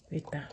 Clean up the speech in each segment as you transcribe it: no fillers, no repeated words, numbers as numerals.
Putain.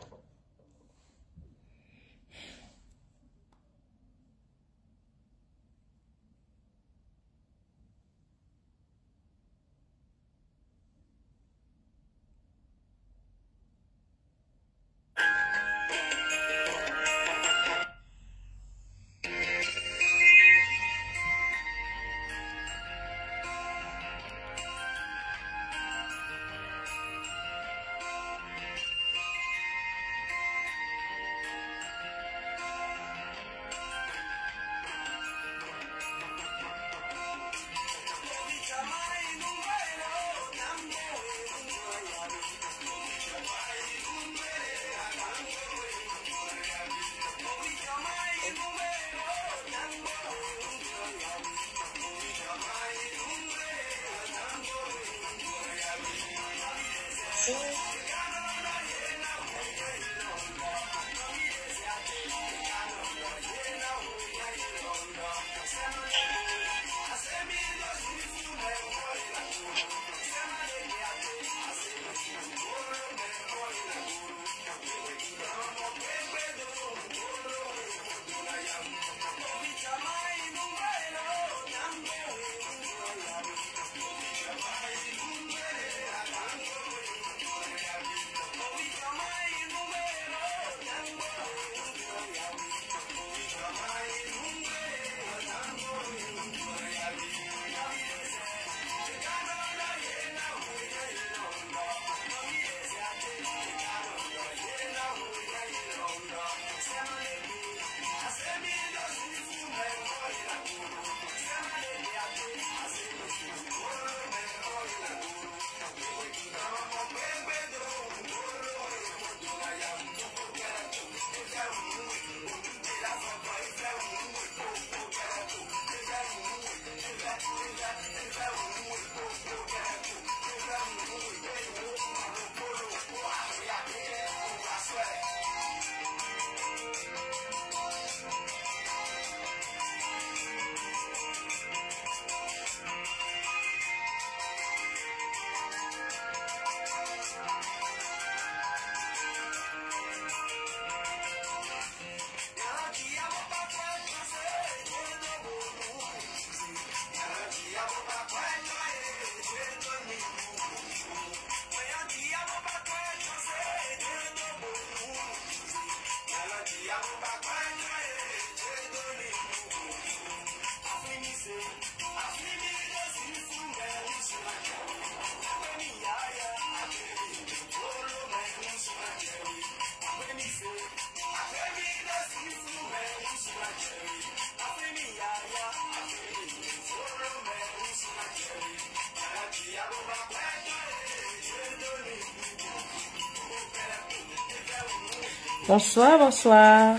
Bonsoir, bonsoir.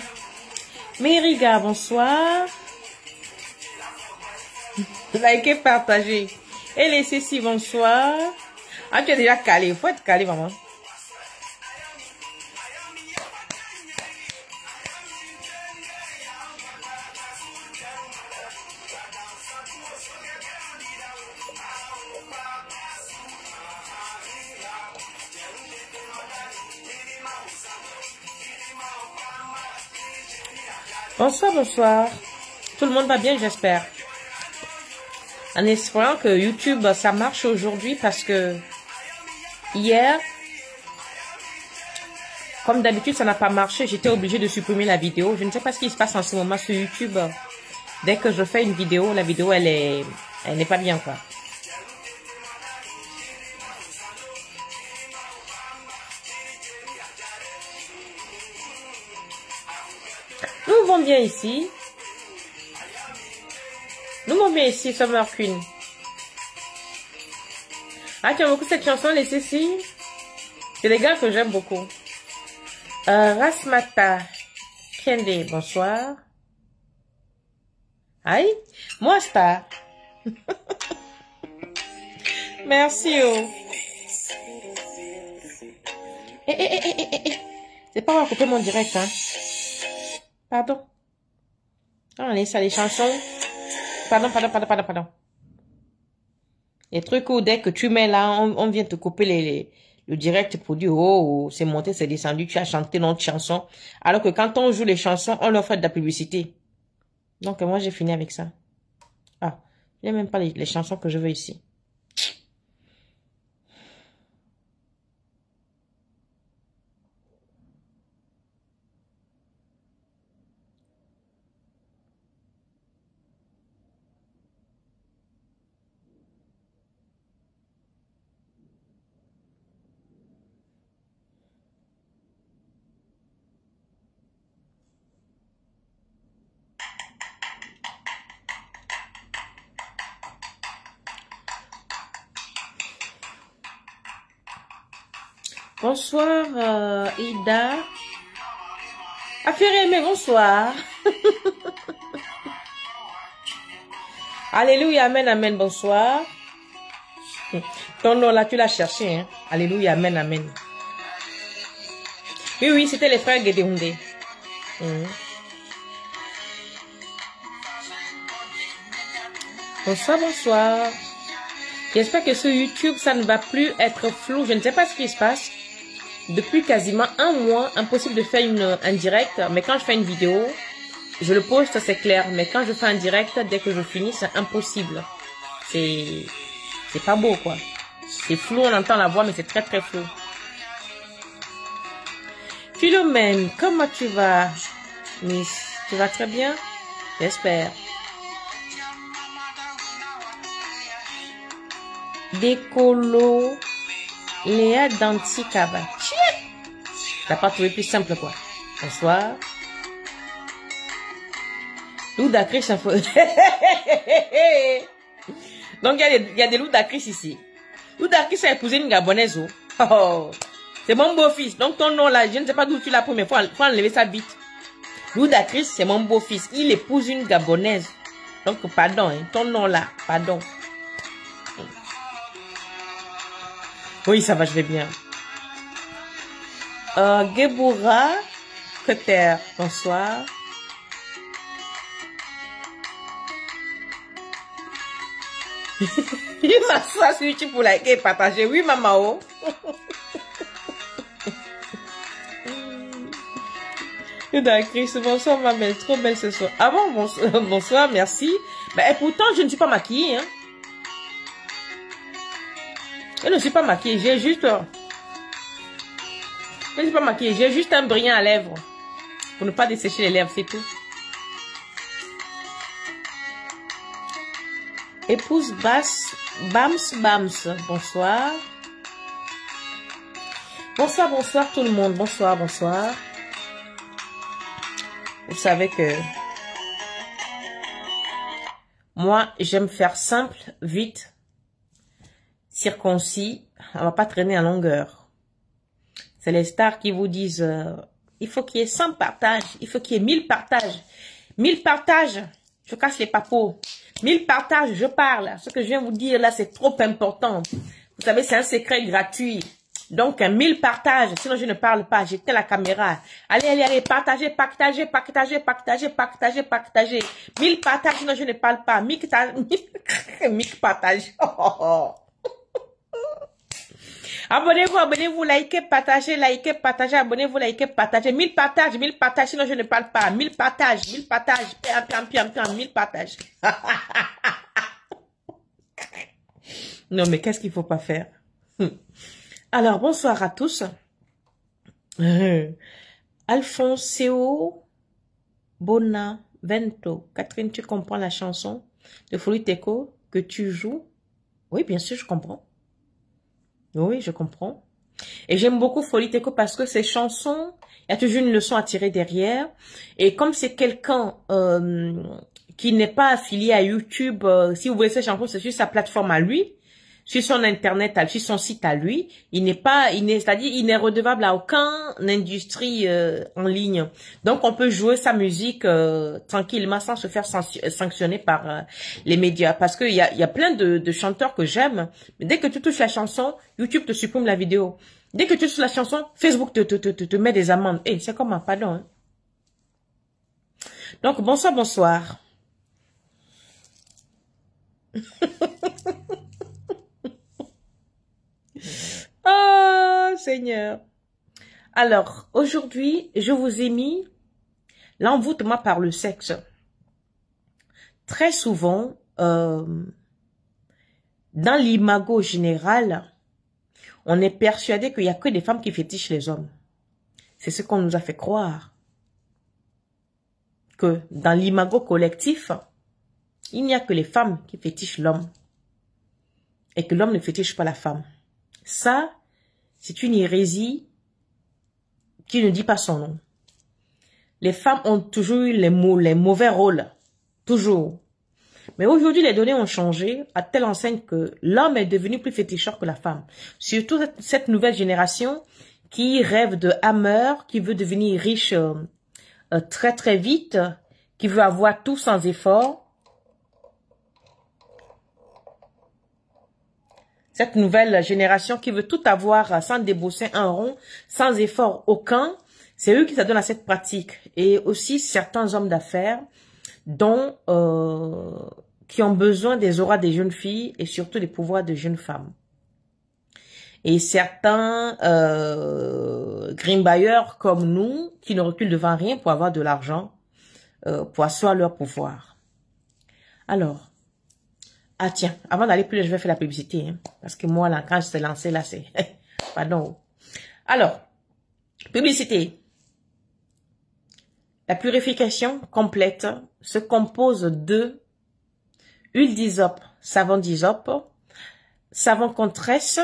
Mériga, bonsoir. Likez, partagez. Et les Cécile, bonsoir. Ah, tu es déjà calé. Il faut être calé, maman. Bonsoir, bonsoir. Tout le monde va bien, j'espère. En espérant que YouTube, ça marche aujourd'hui parce que hier, comme d'habitude, ça n'a pas marché. J'étais obligée de supprimer la vidéo. Je ne sais pas ce qui se passe en ce moment sur YouTube. Dès que je fais une vidéo, la vidéo, elle n'est pas bien, quoi. Nous vont bien ici. Nous vont bien ici, Summer Queen. Ah, tu aimes beaucoup cette chanson, les Cécile? C'est des gars que j'aime beaucoup. Rasmata Kende, bonsoir. Aïe, moi, Star. Merci, oh. C'est pas moi couper mon direct, hein. Pardon. On est ça, les chansons. Pardon. Les trucs où dès que tu mets là, on vient te couper le direct pour dire, oh, c'est monté, c'est descendu, tu as chanté notre chanson. Alors que quand on joue les chansons, on leur fait de la publicité. Donc, moi, j'ai fini avec ça. Ah, il n'y a même pas les chansons que je veux ici. Bonsoir, Ida. Affirmez, bonsoir. Alléluia, amen, amen, bonsoir. Ton nom là, tu l'as cherché, hein. Alléluia, amen, amen. Oui, oui, c'était les frères Gédéoundé. Bonsoir, bonsoir. J'espère que sur YouTube, ça ne va plus être flou. Je ne sais pas ce qui se passe. Depuis quasiment un mois, impossible de faire un direct. Mais quand je fais une vidéo, je le poste, c'est clair. Mais quand je fais un direct, dès que je finis, c'est impossible. C'est pas beau, quoi. C'est flou, on entend la voix, mais c'est très, très flou. Philomène, comment tu vas, Miss? Tu vas très bien? J'espère. Décolo, Léa Dantikaba. T'as pas trouvé plus simple, quoi. Bonsoir. Loup d'Acris, un peu. Donc, il y a des loups d'Acris ici. Loup d'Acris a épousé une Gabonaise. Oh. C'est mon beau-fils. Donc, ton nom là, je ne sais pas d'où tu l'as pris, mais faut enlever sa bite. Loup d'Acris, c'est mon beau-fils. Il épouse une Gabonaise. Donc, pardon, hein, ton nom là, pardon. Oui, ça va, je vais bien. Geboura, Cotter, bonsoir. Il m'a ça sur YouTube pour liker et partager. Oui, maman. D'accord, bonsoir, ma belle. Trop belle ce soir. Ah bon, bonsoir, merci. Mais pourtant, je ne suis pas maquillée. Hein. Je ne suis pas maquillée. J'ai juste... Je ne suis pas maquillée. J'ai juste un brillant à lèvres. Pour ne pas dessécher les lèvres, c'est tout. Épouse basse, Bams, bonsoir. Bonsoir, bonsoir tout le monde. Bonsoir, bonsoir. Vous savez que moi, j'aime faire simple, vite, circoncis. On va pas traîner en longueur. C'est les stars qui vous disent, il faut qu'il y ait 100 partages, il faut qu'il y ait 1000 partages. 1000 partages, je casse les papos. 1000 partages, je parle. Ce que je viens vous dire là, c'est trop important. Vous savez, c'est un secret gratuit. Donc, 1000 partages, sinon je ne parle pas. J'éteins la caméra. Allez, allez, allez, partagez, partagez, partagez, partagez, partagez, partagez. 1000 partages, sinon je ne parle pas. 1000 partages. Abonnez-vous, abonnez-vous, likez, partagez, abonnez-vous, likez, partagez. 1000 partages, sinon je ne parle pas. 1000 partages, 1000 partages. 1000 partages. Non, mais qu'est-ce qu'il faut pas faire? Alors, bonsoir à tous. Alfonseo Bonavento. Catherine, tu comprends la chanson de Folie Teco que tu joues? Oui, bien sûr, je comprends. Oui, je comprends. Et j'aime beaucoup Folie Teco parce que ces chansons, il y a toujours une leçon à tirer derrière. Et comme c'est quelqu'un qui n'est pas affilié à YouTube, si vous voulez ces chansons, c'est sur sa plateforme à lui, sur son internet, sur son site à lui, c'est-à-dire il n'est redevable à aucune industrie en ligne. Donc on peut jouer sa musique tranquillement sans se faire sanctionner par les médias. Parce qu'il y a plein de chanteurs que j'aime, mais dès que tu touches la chanson, YouTube te supprime la vidéo. Dès que tu touches la chanson, Facebook te met des amendes. Eh, c'est comment, pardon. Hein? Donc bonsoir, bonsoir. Oh, Seigneur. Alors, aujourd'hui, je vous ai mis l'envoûtement par le sexe. Très souvent, dans l'imago général, on est persuadé qu'il n'y a que des femmes qui fétichent les hommes. C'est ce qu'on nous a fait croire. Que dans l'imago collectif, il n'y a que les femmes qui fétichent l'homme. Et que l'homme ne fétiche pas la femme. Ça, c'est une hérésie qui ne dit pas son nom. Les femmes ont toujours eu les mauvais rôles. Toujours. Mais aujourd'hui, les données ont changé à telle enseigne que l'homme est devenu plus féticheur que la femme. Surtout cette nouvelle génération qui rêve de hammer, qui veut devenir riche très très vite, qui veut avoir tout sans effort. Cette nouvelle génération qui veut tout avoir sans débourser un rond, sans effort aucun, c'est eux qui s'adonnent à cette pratique. Et aussi certains hommes d'affaires dont qui ont besoin des auras des jeunes filles et surtout des pouvoirs de jeunes femmes. Et certains greenbayers comme nous qui ne reculent devant rien pour avoir de l'argent, pour asseoir leur pouvoir. Alors, ah tiens, avant d'aller plus loin, je vais faire la publicité. Hein, parce que moi, là, quand je t'ai lancé, là, c'est... Pardon. Alors, publicité. La purification complète se compose de huile d'hysope, savon d'hysope, savon contre-tresse,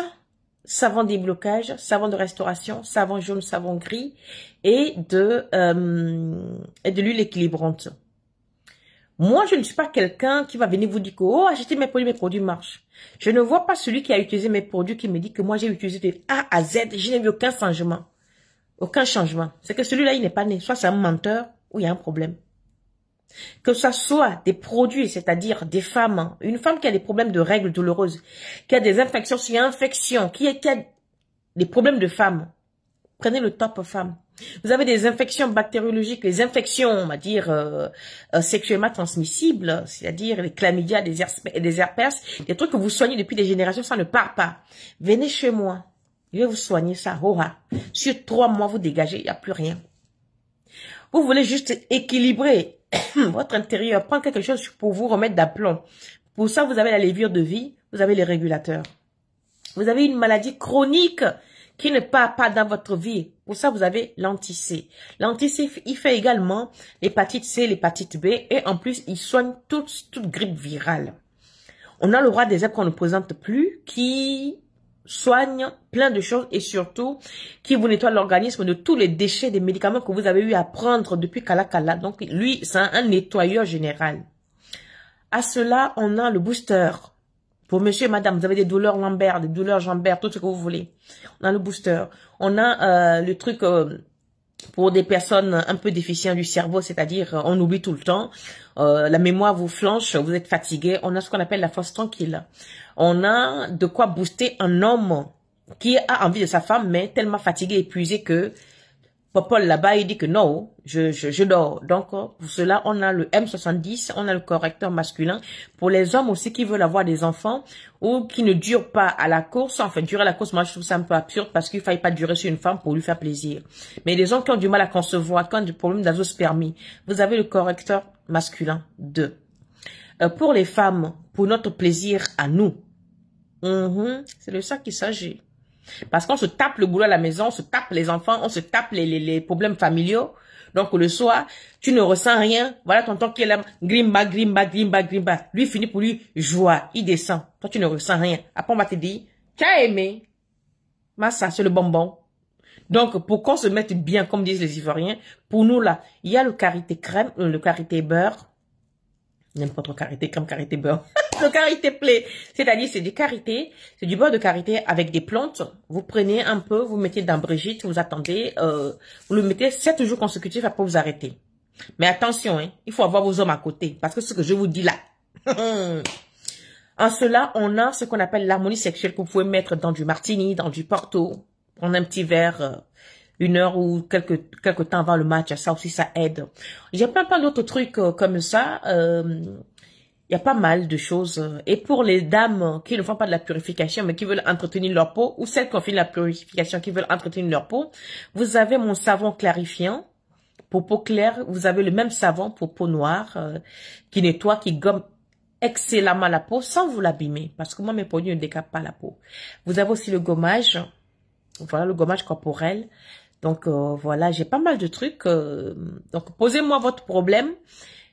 savon déblocage, savon de restauration, savon jaune, savon gris et de l'huile équilibrante. Moi, je ne suis pas quelqu'un qui va venir vous dire que, oh, achetez mes produits marchent. Je ne vois pas celui qui a utilisé mes produits qui me dit que moi, j'ai utilisé de A à Z, je n'ai vu aucun changement. Aucun changement. C'est que celui-là, il n'est pas né. Soit c'est un menteur ou il y a un problème. Que ce soit des produits, c'est-à-dire des femmes, une femme qui a des problèmes de règles douloureuses, qui a des infections sur infections, qui a des problèmes de femmes, prenez le top femme. Vous avez des infections bactériologiques, les infections, on va dire, sexuellement transmissibles, c'est-à-dire les chlamydia, des herpès, des trucs que vous soignez depuis des générations, ça ne part pas. Venez chez moi, je vais vous soigner ça. Sur 3 mois, vous dégagez, il n'y a plus rien. Vous voulez juste équilibrer votre intérieur, prendre quelque chose pour vous remettre d'aplomb. Pour ça, vous avez la levure de vie, vous avez les régulateurs. Vous avez une maladie chronique qui ne part pas dans votre vie. Pour ça, vous avez l'anti-C. L'anti-C, il fait également l'hépatite C, l'hépatite B, et en plus, il soigne toute grippe virale. On a le roi des herbes qu'on ne présente plus, qui soigne plein de choses et surtout qui vous nettoie l'organisme de tous les déchets des médicaments que vous avez eu à prendre depuis Kala. Donc, lui, c'est un nettoyeur général. À cela, on a le booster. Pour monsieur et madame, vous avez des douleurs lombaires, des douleurs jambaires, tout ce que vous voulez. On a le booster. On a le truc pour des personnes un peu déficientes du cerveau, c'est-à-dire on oublie tout le temps. La mémoire vous flanche, vous êtes fatigué. On a ce qu'on appelle la force tranquille. On a de quoi booster un homme qui a envie de sa femme, mais tellement fatigué, épuisé que Paul là-bas, il dit que non, je dors. Donc, pour cela, on a le M70, on a le correcteur masculin. Pour les hommes aussi qui veulent avoir des enfants ou qui ne durent pas à la course, enfin, durer à la course, moi, je trouve ça un peu absurde parce qu'il ne faille pas durer sur une femme pour lui faire plaisir. Mais les hommes qui ont du mal à concevoir, qui ont des problèmes d'azospermie, vous avez le correcteur masculin 2. Pour les femmes, pour notre plaisir à nous, c'est de ça qu'il s'agit. Parce qu'on se tape le boulot à la maison, on se tape les enfants, on se tape les problèmes familiaux. Donc le soir, tu ne ressens rien. Voilà tonton qui est là, grimba. Lui finit pour lui joie, il descend. Toi tu ne ressens rien. Après on va te dire, tu as aimé. Massa, c'est le bonbon. Donc pour qu'on se mette bien, comme disent les Ivoiriens, pour nous là, il y a le karité crème, le karité beurre. N'importe karité crème, karité beurre. Le karité plaît. C'est-à-dire, c'est du karité, c'est du beurre de karité avec des plantes. Vous prenez un peu, vous mettez dans Brigitte, vous attendez, vous le mettez 7 jours consécutifs, après vous arrêtez. Mais attention, hein, il faut avoir vos hommes à côté, parce que ce que je vous dis là. En cela, on a ce qu'on appelle l'harmonie sexuelle que vous pouvez mettre dans du martini, dans du porto, prendre un petit verre, 1 heure ou quelque temps avant le match, ça aussi ça aide. J'ai plein d'autres trucs comme ça. Il y a pas mal de choses. Et pour les dames qui ne font pas de la purification, mais qui veulent entretenir leur peau, ou celles qui ont fait de la purification, qui veulent entretenir leur peau, vous avez mon savon clarifiant. Pour peau claire, vous avez le même savon pour peau noire, qui nettoie, qui gomme excellemment la peau sans vous l'abîmer. Parce que moi, mes produits ne décapent pas la peau. Vous avez aussi le gommage. Voilà, le gommage corporel. Donc, voilà, j'ai pas mal de trucs. Donc, posez-moi votre problème.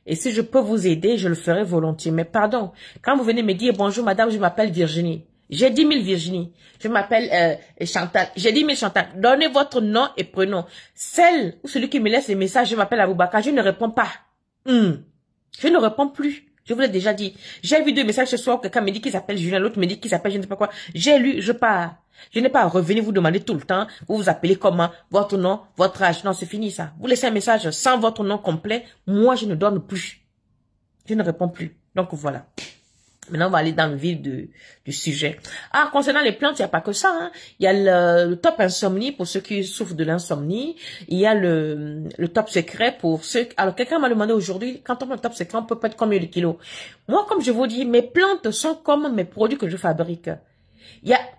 Et si je peux vous aider, je le ferai volontiers. Mais pardon, quand vous venez me dire, bonjour madame, je m'appelle Virginie. J'ai 10 000 Virginie. Je m'appelle Chantal. J'ai 10 000 Chantal. Donnez votre nom et prénom. Celle ou celui qui me laisse les messages, je m'appelle Aboubaka, je ne réponds pas. Je ne réponds plus. Je vous l'ai déjà dit. J'ai vu 2 messages ce soir, quelqu'un me dit qu'il s'appelle Julien, l'autre me dit qu'il s'appelle je ne sais pas quoi. J'ai lu, je pars. Je n'ai pas à revenir vous demander tout le temps, vous vous appelez comment, votre nom, votre âge. Non, c'est fini ça. Vous laissez un message sans votre nom complet, moi je ne donne plus. Je ne réponds plus. Donc voilà. Maintenant, on va aller dans le vif du sujet. Ah, concernant les plantes, il n'y a pas que ça. Hein. Il y a le top insomnie pour ceux qui souffrent de l'insomnie. Il y a le top secret pour ceux... Alors, quelqu'un m'a demandé aujourd'hui, quand on prend le top secret, on peut perdre combien de kilos? Moi, comme je vous dis, mes plantes sont comme mes produits que je fabrique.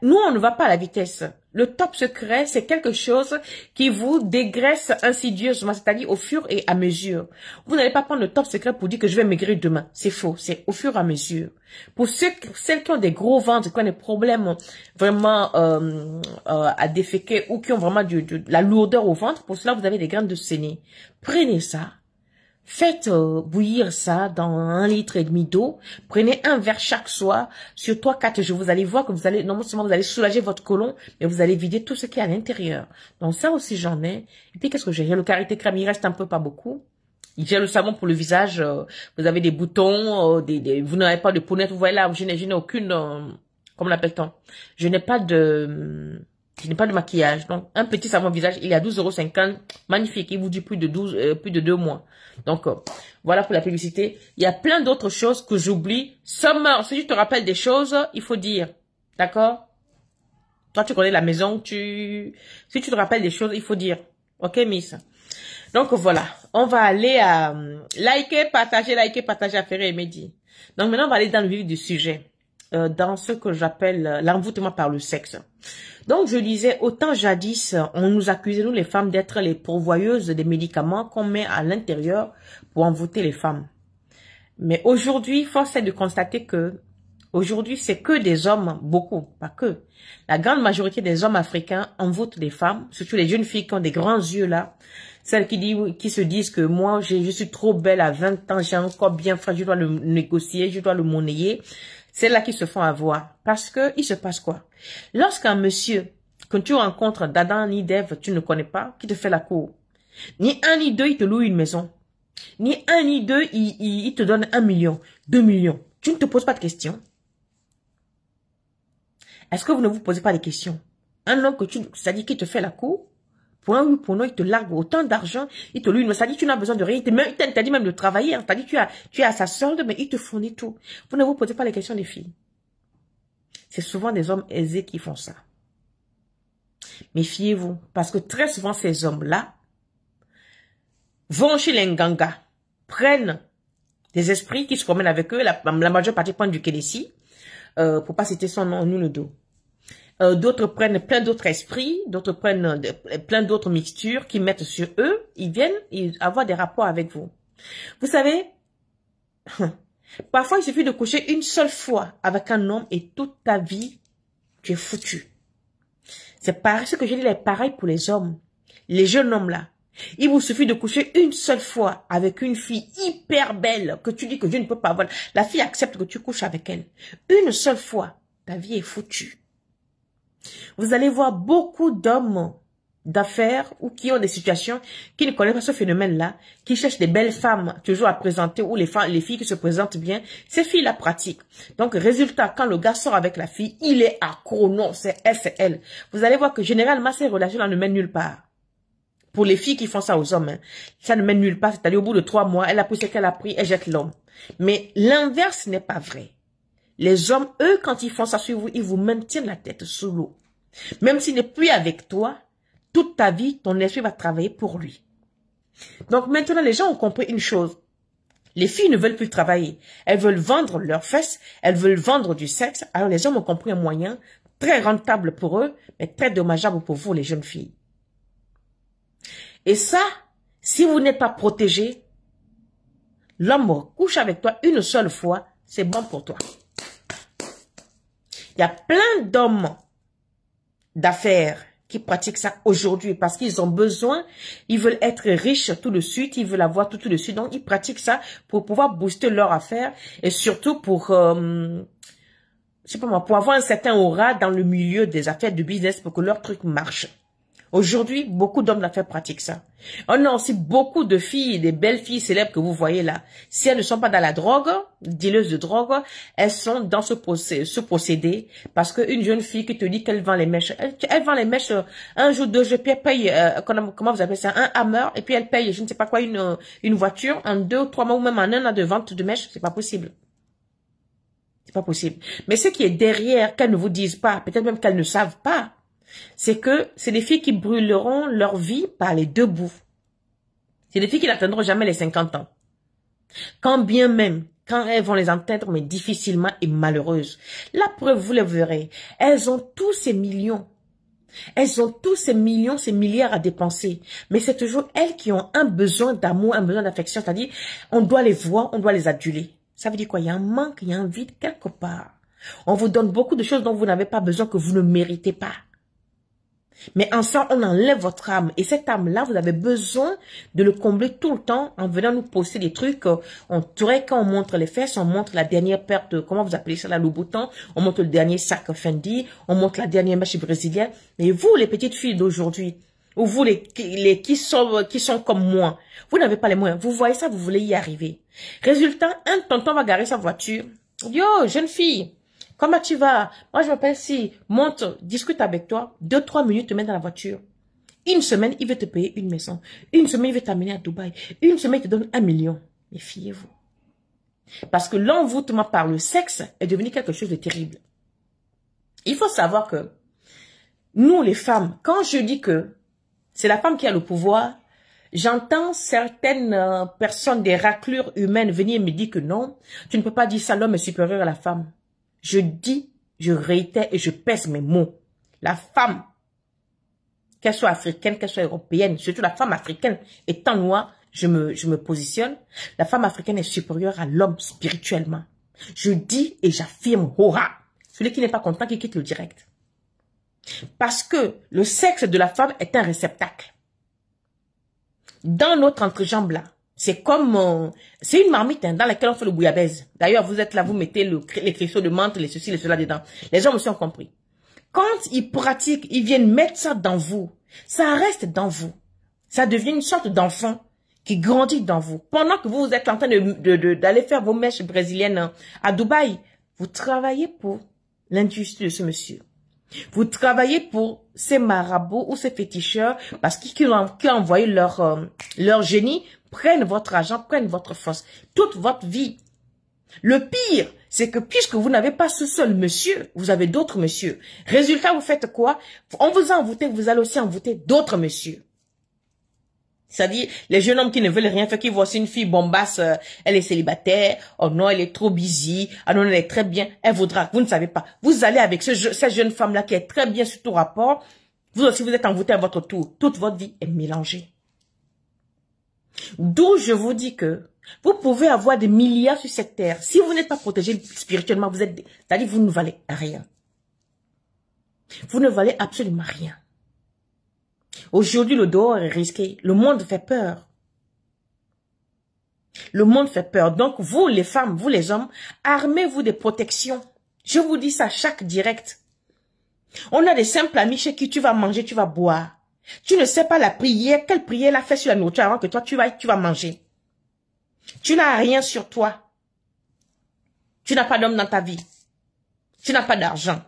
Nous, on ne va pas à la vitesse. Le top secret, c'est quelque chose qui vous dégraisse insidieusement, c'est-à-dire au fur et à mesure. Vous n'allez pas prendre le top secret pour dire que je vais maigrir demain. C'est faux, c'est au fur et à mesure. Pour celles qui ont des gros ventres, qui ont des problèmes vraiment à déféquer ou qui ont vraiment de la lourdeur au ventre, pour cela, vous avez des graines de séné. Prenez ça. Faites bouillir ça dans 1,5 litre d'eau. Prenez un verre chaque soir sur 3-4 jours. Vous allez voir que vous allez, non seulement vous allez soulager votre côlon, mais vous allez vider tout ce qui est à l'intérieur. Donc ça aussi j'en ai. Et puis qu'est-ce que j'ai? J'ai le Karité crème, il reste un peu, pas beaucoup. J'ai le savon pour le visage. Vous avez des boutons, vous n'avez pas de peau-nette. Vous voyez là, je n'ai aucune, comment l'appelle-t-on? Je n'ai pas de maquillage. Donc, un petit savon visage, il est à 12,50 €. Magnifique. Il vous dit plus de 2 mois. Donc, voilà pour la publicité. Il y a plein d'autres choses que j'oublie. Summer, si je te rappelle des choses, il faut dire. D'accord? Toi, tu connais la maison. Si tu te rappelles des choses, il faut dire. Ok, Miss? Donc, voilà. On va aller à liker, partager, affaire et Mehdi. Donc, maintenant, on va aller dans le vif du sujet. Dans ce que j'appelle l'envoûtement par le sexe. Donc, je disais, autant jadis, on nous accusait, nous les femmes, d'être les pourvoyeuses des médicaments qu'on met à l'intérieur pour envoûter les femmes. Mais aujourd'hui, force est de constater que, aujourd'hui, c'est que des hommes, beaucoup, pas que. La grande majorité des hommes africains envoûtent les femmes, surtout les jeunes filles qui ont des grands yeux là. Celles qui se disent que moi, je suis trop belle à 20 ans, j'ai encore bien fait, je dois le négocier, je dois le monnayer. C'est là qu'ils se font avoir. Parce que, il se passe quoi? Lorsqu'un monsieur, que tu rencontres d'Adam ni d'Ève, tu ne connais pas, qui te fait la cour. Ni un ni deux, il te loue une maison. Ni un ni deux, il te donne 1 million, 2 millions. Tu ne te poses pas de questions. Est-ce que vous ne vous posez pas de questions? Un homme que c'est-à-dire qui te fait la cour, pour un oui, pour non, il te largue autant d'argent, il te loue une maison, c'est-à-dire tu n'as besoin de rien, il t'a dit même de travailler, hein, c'est-à-dire tu es à sa solde, mais il te fournit tout. Vous ne vous posez pas les questions des filles. C'est souvent des hommes aisés qui font ça. Méfiez-vous, parce que très souvent ces hommes-là vont chez les Nganga, prennent des esprits qui se promènent avec eux, la majeure partie prennent du Kédessi, pour pas citer son nom, nous le dos. D'autres prennent plein d'autres esprits, d'autres prennent plein d'autres mixtures qu'ils mettent sur eux. Ils viennent avoir des rapports avec vous. Vous savez, parfois il suffit de coucher une seule fois avec un homme et toute ta vie, tu es foutu. C'est pareil, ce que je dis est pareil pour les hommes. Les jeunes hommes là. Il vous suffit de coucher une seule fois avec une fille hyper belle que tu dis que je ne peux pas avoir. La fille accepte que tu couches avec elle. Une seule fois, ta vie est foutue. Vous allez voir beaucoup d'hommes d'affaires ou qui ont des situations qui ne connaissent pas ce phénomène-là, qui cherchent des belles femmes toujours à présenter ou les filles qui se présentent bien. Ces filles-là pratiquent. Donc, résultat, quand le gars sort avec la fille, il est accro. Non, c'est elle. Vous allez voir que généralement, ces relations-là ne mènent nulle part. Pour les filles qui font ça aux hommes, hein, ça ne mène nulle part. C'est-à-dire, au bout de 3 mois, elle a pris ce qu'elle a pris, elle jette l'homme. Mais l'inverse n'est pas vrai. Les hommes, eux, quand ils font ça sur vous, ils vous maintiennent la tête sous l'eau. Même s'il n'est plus avec toi, toute ta vie, ton esprit va travailler pour lui. Donc maintenant, les gens ont compris une chose. Les filles ne veulent plus travailler. Elles veulent vendre leurs fesses, elles veulent vendre du sexe. Alors les hommes ont compris un moyen très rentable pour eux, mais très dommageable pour vous, les jeunes filles. Et ça, si vous n'êtes pas protégé, l'homme couche avec toi une seule fois, c'est bon pour toi. Il y a plein d'hommes d'affaires qui pratiquent ça aujourd'hui parce qu'ils ont besoin, ils veulent être riches tout de suite, ils veulent avoir tout de suite, donc ils pratiquent ça pour pouvoir booster leur affaire et surtout pour, je sais pas moi, pour avoir un certain aura dans le milieu des affaires du business pour que leur truc marche. Aujourd'hui, beaucoup d'hommes d'affaires pratiquent ça. On a aussi beaucoup de filles, des belles filles célèbres que vous voyez là. Si elles ne sont pas dans la drogue, dealeuses de drogue, elles sont dans ce procédé. Parce qu'une jeune fille qui te dit qu'elle vend les mèches, elle vend les mèches un jour, 2 jours, puis elle paye, comment vous appelez ça, un hammer, et puis elle paye, je ne sais pas quoi, une voiture en 2 ou 3 mois ou même en 1 an de vente de mèches. C'est pas possible. C'est pas possible. Mais ce qui est derrière, qu'elles ne vous disent pas, peut-être même qu'elles ne savent pas, c'est que c'est des filles qui brûleront leur vie par les 2 bouts. C'est des filles qui n'atteindront jamais les 50 ans. Quand bien même, quand elles vont les atteindre, mais difficilement et malheureuses. La preuve, vous le verrez, elles ont tous ces millions. Elles ont tous ces millions, ces milliards à dépenser. Mais c'est toujours elles qui ont un besoin d'amour, un besoin d'affection. C'est-à-dire, on doit les voir, on doit les aduler. Ça veut dire quoi? Il y a un manque, il y a un vide quelque part. On vous donne beaucoup de choses dont vous n'avez pas besoin, que vous ne méritez pas. Mais ensemble, on enlève votre âme. Et cette âme-là, vous avez besoin de le combler tout le temps en venant nous poster des trucs. On dirait quand on montre les fesses, on montre la dernière paire de, comment vous appelez ça, la Louboutin. On montre le dernier sac Fendi. On montre la dernière mèche brésilienne. Mais vous, les petites filles d'aujourd'hui, ou vous, qui sont comme moi, vous n'avez pas les moyens. Vous voyez ça, vous voulez y arriver. Résultat, un tonton va garer sa voiture. Yo, jeune fille. Comment tu vas? Moi, je m'appelle si. Monte, discute avec toi. 2-3 minutes, te mets dans la voiture. 1 semaine, il veut te payer une maison. 1 semaine, il veut t'amener à Dubaï. 1 semaine, il te donne 1 million. Mais fiez-vous. Parce que l'envoûtement par le sexe est devenu quelque chose de terrible. Il faut savoir que nous, les femmes, quand je dis que c'est la femme qui a le pouvoir, j'entends certaines personnes, des raclures humaines venir me dire que non, tu ne peux pas dire ça, l'homme est supérieur à la femme. Je dis, je réitère et je pèse mes mots. La femme, qu'elle soit africaine, qu'elle soit européenne, surtout la femme africaine, étant noire, je me positionne. La femme africaine est supérieure à l'homme spirituellement. Je dis et j'affirme, hurrah. Celui qui n'est pas content, qui quitte le direct. Parce que le sexe de la femme est un réceptacle. Dans notre entrejambe là, c'est comme, c'est une marmite hein, dans laquelle on fait le bouillabaisse. D'ailleurs, vous êtes là, vous mettez les cristaux de menthe, les ceci, les cela dedans. Les hommes aussi ont compris. Quand ils pratiquent, ils viennent mettre ça dans vous. Ça reste dans vous. Ça devient une sorte d'enfant qui grandit dans vous. Pendant que vous êtes en train d'aller faire vos mèches brésiliennes à Dubaï, vous travaillez pour l'industrie de ce monsieur. Vous travaillez pour ces marabouts ou ces féticheurs parce qu'ils ont envoyé leur génie, prennent votre argent, prennent votre force, toute votre vie. Le pire, c'est que puisque vous n'avez pas ce seul monsieur, vous avez d'autres messieurs. Résultat, vous faites quoi? On vous a envoûté, vous allez aussi envoûter d'autres messieurs. C'est-à-dire, les jeunes hommes qui ne veulent rien faire, qui voient aussi une fille bombasse, elle est célibataire, oh non, elle est trop busy, ah non, elle est très bien, elle voudra, vous ne savez pas. Vous allez avec cette jeune femme-là qui est très bien sur tout rapport, vous aussi vous êtes envoûté à votre tour. Toute votre vie est mélangée. D'où je vous dis que vous pouvez avoir des milliards sur cette terre. Si vous n'êtes pas protégé spirituellement, c'est-à-dire vous ne valez rien. Vous ne valez absolument rien. Aujourd'hui, le dehors est risqué. Le monde fait peur. Le monde fait peur. Donc, vous, les femmes, vous, les hommes, armez-vous des protections. Je vous dis ça chaque direct. On a des simples amis chez qui tu vas manger, tu vas boire. Tu ne sais pas la prière, quelle prière elle a fait sur la nourriture avant que toi, tu vas manger. Tu n'as rien sur toi. Tu n'as pas d'homme dans ta vie. Tu n'as pas d'argent.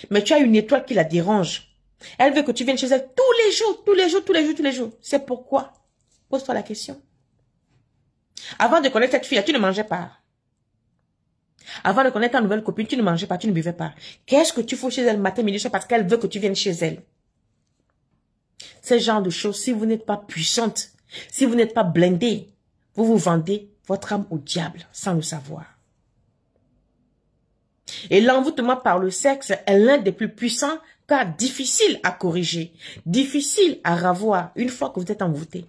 Mais tu as une étoile qui la dérange. Elle veut que tu viennes chez elle tous les jours, tous les jours, tous les jours, tous les jours. C'est pourquoi? Pose-toi la question. Avant de connaître cette fille, tu ne mangeais pas. Avant de connaître ta nouvelle copine, tu ne mangeais pas, tu ne buvais pas. Qu'est-ce que tu fais chez elle matin, midi, soir parce qu'elle veut que tu viennes chez elle? Ce genre de choses, si vous n'êtes pas puissante, si vous n'êtes pas blindée, vous vous vendez votre âme au diable sans le savoir. Et l'envoûtement par le sexe est l'un des plus puissants car difficile à corriger, difficile à revoir une fois que vous êtes envoûté.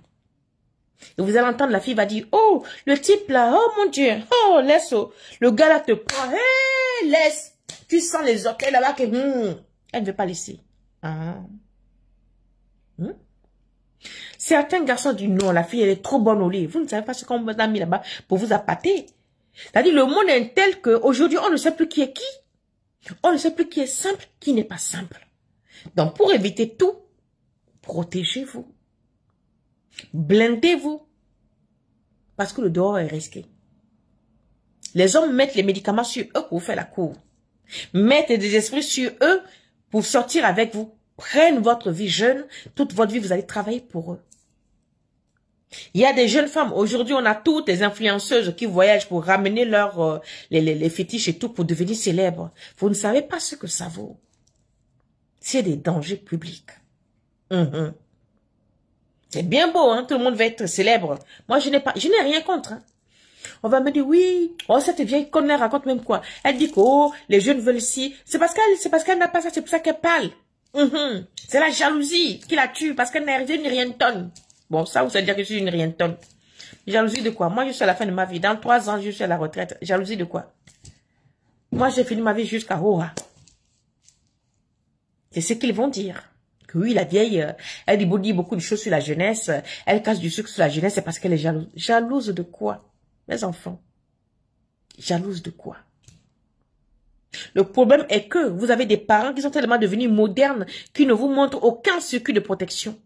Et vous allez entendre la fille va dire, oh, le type là, oh mon Dieu, oh, laisse, oh. Le gars là te prend, hé, laisse. Tu sens les orteils là-bas que, elle ne veut pas laisser. Ah. Certains garçons disent, non, la fille elle est trop bonne au lit. Vous ne savez pas ce qu'on vous a mis là-bas pour vous appâter. C'est-à-dire, le monde est tel qu'aujourd'hui, on ne sait plus qui est qui. On ne sait plus qui est simple, qui n'est pas simple. Donc, pour éviter tout, protégez-vous. Blindez-vous. Parce que le dehors est risqué. Les hommes mettent les médicaments sur eux pour faire la cour. Mettent des esprits sur eux pour sortir avec vous. Prennent votre vie jeune. Toute votre vie, vous allez travailler pour eux. Il y a des jeunes femmes. Aujourd'hui, on a toutes les influenceuses qui voyagent pour ramener leurs les fétiches et tout pour devenir célèbres. Vous ne savez pas ce que ça vaut. C'est des dangers publics. C'est bien beau, hein. Tout le monde va être célèbre. Moi, je n'ai rien contre. Hein. On va me dire, oui, oh, cette vieille conne, elle raconte même quoi. Elle dit que, oh, les jeunes veulent ci. C'est parce qu'elle n'a pas ça, c'est pour ça qu'elle parle. C'est la jalousie qui la tue parce qu'elle n'est arrivée une rientonne. Bon, ça, vous savez dire que je suis une rientonne. Jalousie de quoi? Moi, je suis à la fin de ma vie. Dans 3 ans, je suis à la retraite. Jalousie de quoi? Moi, j'ai fini ma vie jusqu'à Hora. C'est ce qu'ils vont dire. Que oui, la vieille, elle dit beaucoup de choses sur la jeunesse. Elle casse du sucre sur la jeunesse, c'est parce qu'elle est jalouse. Jalouse de quoi? Mes enfants. Jalouse de quoi? Le problème est que vous avez des parents qui sont tellement devenus modernes qui ne vous montrent aucun circuit de protection.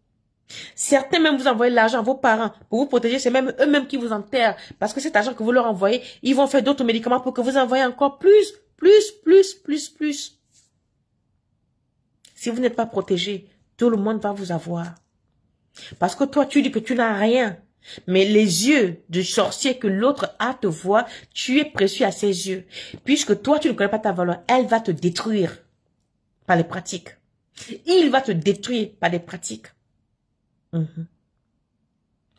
Certains même vous envoient l'argent à vos parents pour vous protéger, c'est même eux-mêmes qui vous enterrent. Parce que cet argent que vous leur envoyez, ils vont faire d'autres médicaments pour que vous envoyez encore plus. Si vous n'êtes pas protégé, tout le monde va vous avoir. Parce que toi, tu dis que tu n'as rien. Mais les yeux du sorcier que l'autre a te voient, tu es précieux à ses yeux. Puisque toi, tu ne connais pas ta valeur, elle va te détruire par les pratiques. Il va te détruire par des pratiques.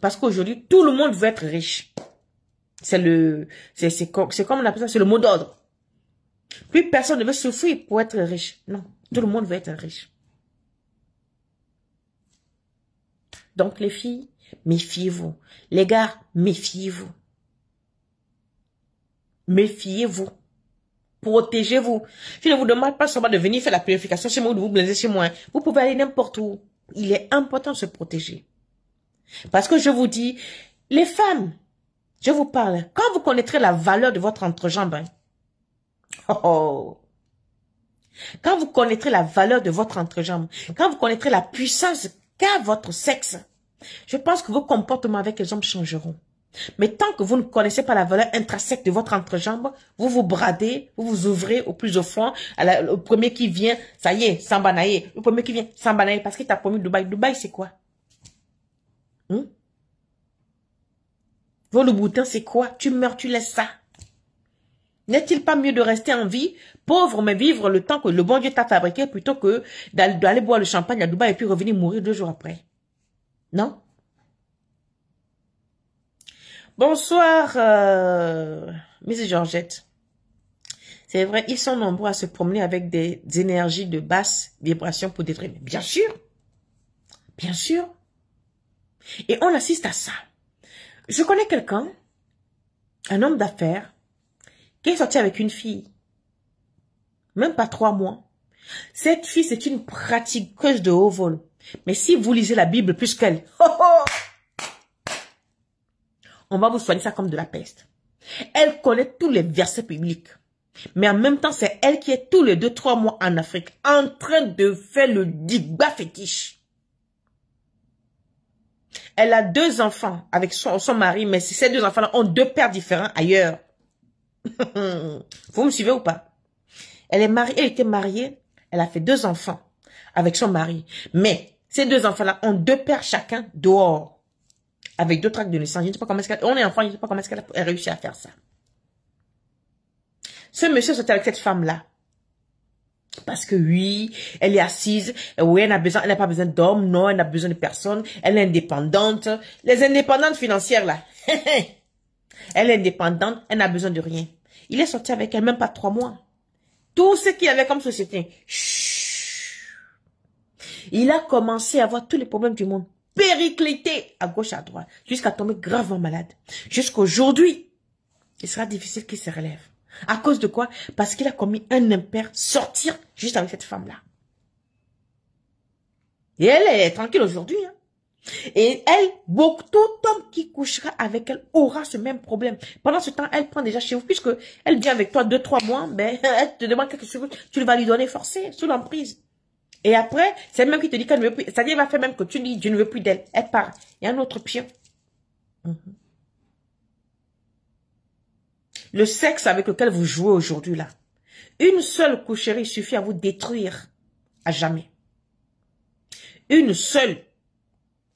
Parce qu'aujourd'hui, tout le monde veut être riche. C'est comme on appelle ça, c'est le mot d'ordre. Plus personne ne veut souffrir pour être riche. Non, tout le monde veut être riche. Donc les filles, méfiez-vous. Les gars, méfiez-vous. Méfiez-vous. Protégez-vous. Je ne vous demande pas seulement de venir faire la purification chez moi ou de vous blesser chez moi. Vous pouvez aller n'importe où. Il est important de se protéger. Parce que je vous dis, les femmes, je vous parle, quand vous connaîtrez la valeur de votre entrejambe, quand vous connaîtrez la valeur de votre entrejambe, quand vous connaîtrez la puissance qu'a votre sexe, je pense que vos comportements avec les hommes changeront. Mais tant que vous ne connaissez pas la valeur intrinsèque de votre entrejambe, vous vous bradez, vous vous ouvrez au plus au fond, au premier qui vient, ça y est, s'embanailler. Le premier qui vient, s'embanailler parce qu'il t'a promis Dubaï. Dubaï, c'est quoi? Vos Louboutins, c'est quoi? Tu meurs, tu laisses ça. N'est-il pas mieux de rester en vie, pauvre, mais vivre le temps que le bon Dieu t'a fabriqué plutôt que d'aller boire le champagne à Dubaï et puis revenir mourir 2 jours après? Non? Bonsoir, Mrs. Georgette. C'est vrai, ils sont nombreux à se promener avec des énergies de basse vibration pour détruire. Bien sûr. Bien sûr. Et on assiste à ça. Je connais quelqu'un, un homme d'affaires, qui est sorti avec une fille. Même pas 3 mois. Cette fille, c'est une pratiqueuse de haut vol. Mais si vous lisez la Bible plus qu'elle, on va vous soigner ça comme de la peste. Elle connaît tous les versets bibliques. Mais en même temps, c'est elle qui est tous les 2-3 mois en Afrique en train de faire le digba fétiche. Elle a 2 enfants avec son mari, mais ces 2 enfants-là ont 2 pères différents ailleurs. Vous me suivez ou pas? Elle est mariée, elle était mariée, elle a fait 2 enfants avec son mari. Mais ces 2 enfants-là ont 2 pères chacun dehors. Avec 2 tracts de naissance. Je ne sais pas comment est-ce qu'elle... On est enfant, je ne sais pas comment est-ce qu'elle a réussi à faire ça. Ce monsieur sortait avec cette femme-là. Parce que oui, elle est assise. Oui, elle n'a pas besoin d'hommes. Non, elle n'a besoin de personne. Elle est indépendante. Les indépendantes financières, là. Elle est indépendante, elle n'a besoin de rien. Il est sorti avec elle, même pas 3 mois. Tout ce qu'il avait comme société. Chut. Il a commencé à avoir tous les problèmes du monde. Périclité à gauche, à droite. Jusqu'à tomber gravement malade. Jusqu'aujourd'hui, il sera difficile qu'il se relève. À cause de quoi? Parce qu'il a commis un impair, sortir juste avec cette femme-là. Et elle est tranquille aujourd'hui. Hein. Et elle, tout homme qui couchera avec elle aura ce même problème. Pendant ce temps, elle prend déjà chez vous, puisque elle vient avec toi 2-3 mois, ben, elle te demande quelque chose, tu vas lui donner forcé, sous l'emprise. Et après, c'est elle même qui te dit qu'elle ne veut plus. C'est-à-dire, elle va faire même que tu dis, je ne veux plus d'elle. Elle part. Il y a un autre pion. Le sexe avec lequel vous jouez aujourd'hui, là. Une seule coucherie suffit à vous détruire à jamais. Une seule.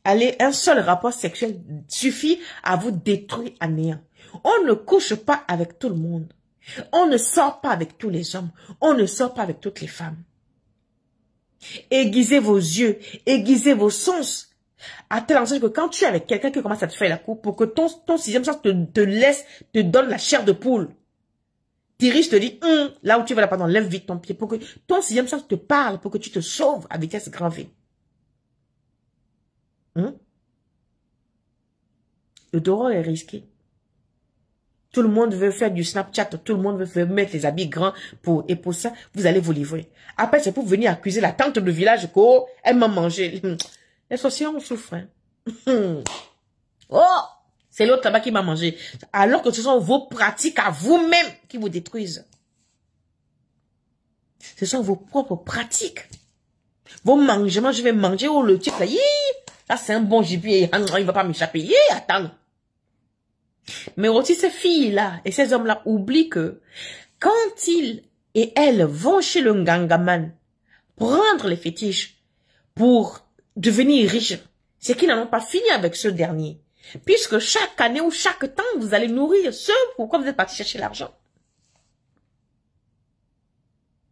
Allez, un seul rapport sexuel suffit à vous détruire à néant. On ne couche pas avec tout le monde. On ne sort pas avec tous les hommes. On ne sort pas avec toutes les femmes. Aiguisez vos yeux, aiguisez vos sens. À tel enseigne que quand tu es avec quelqu'un qui commence à te faire la cour, pour que ton sixième sens te laisse, te donne la chair de poule. Thierry te dit, là où tu vas là, pardon, lève vite ton pied, pour que ton sixième sens te parle, pour que tu te sauves à vitesse grand V. Le dehors est risqué. Tout le monde veut faire du Snapchat, tout le monde veut mettre les habits grands et pour ça, vous allez vous livrer. Après, c'est pour venir accuser la tante de village que, oh, elle m'a mangé. Les sorciers, on souffre. Hein. Oh, c'est l'autre là-bas qui m'a mangé. Alors que ce sont vos pratiques à vous-même qui vous détruisent. Ce sont vos propres pratiques. Vos mangements, je vais manger, oh, le type là, là c'est un bon gibier, il va pas m'échapper. Attends. Mais aussi ces filles-là et ces hommes-là oublient que quand ils et elles vont chez le ngangaman prendre les fétiches pour devenir riches, c'est qu'ils n'en ont pas fini avec ce dernier. Puisque chaque année ou chaque temps, vous allez nourrir ceux pourquoi vous êtes parti chercher l'argent.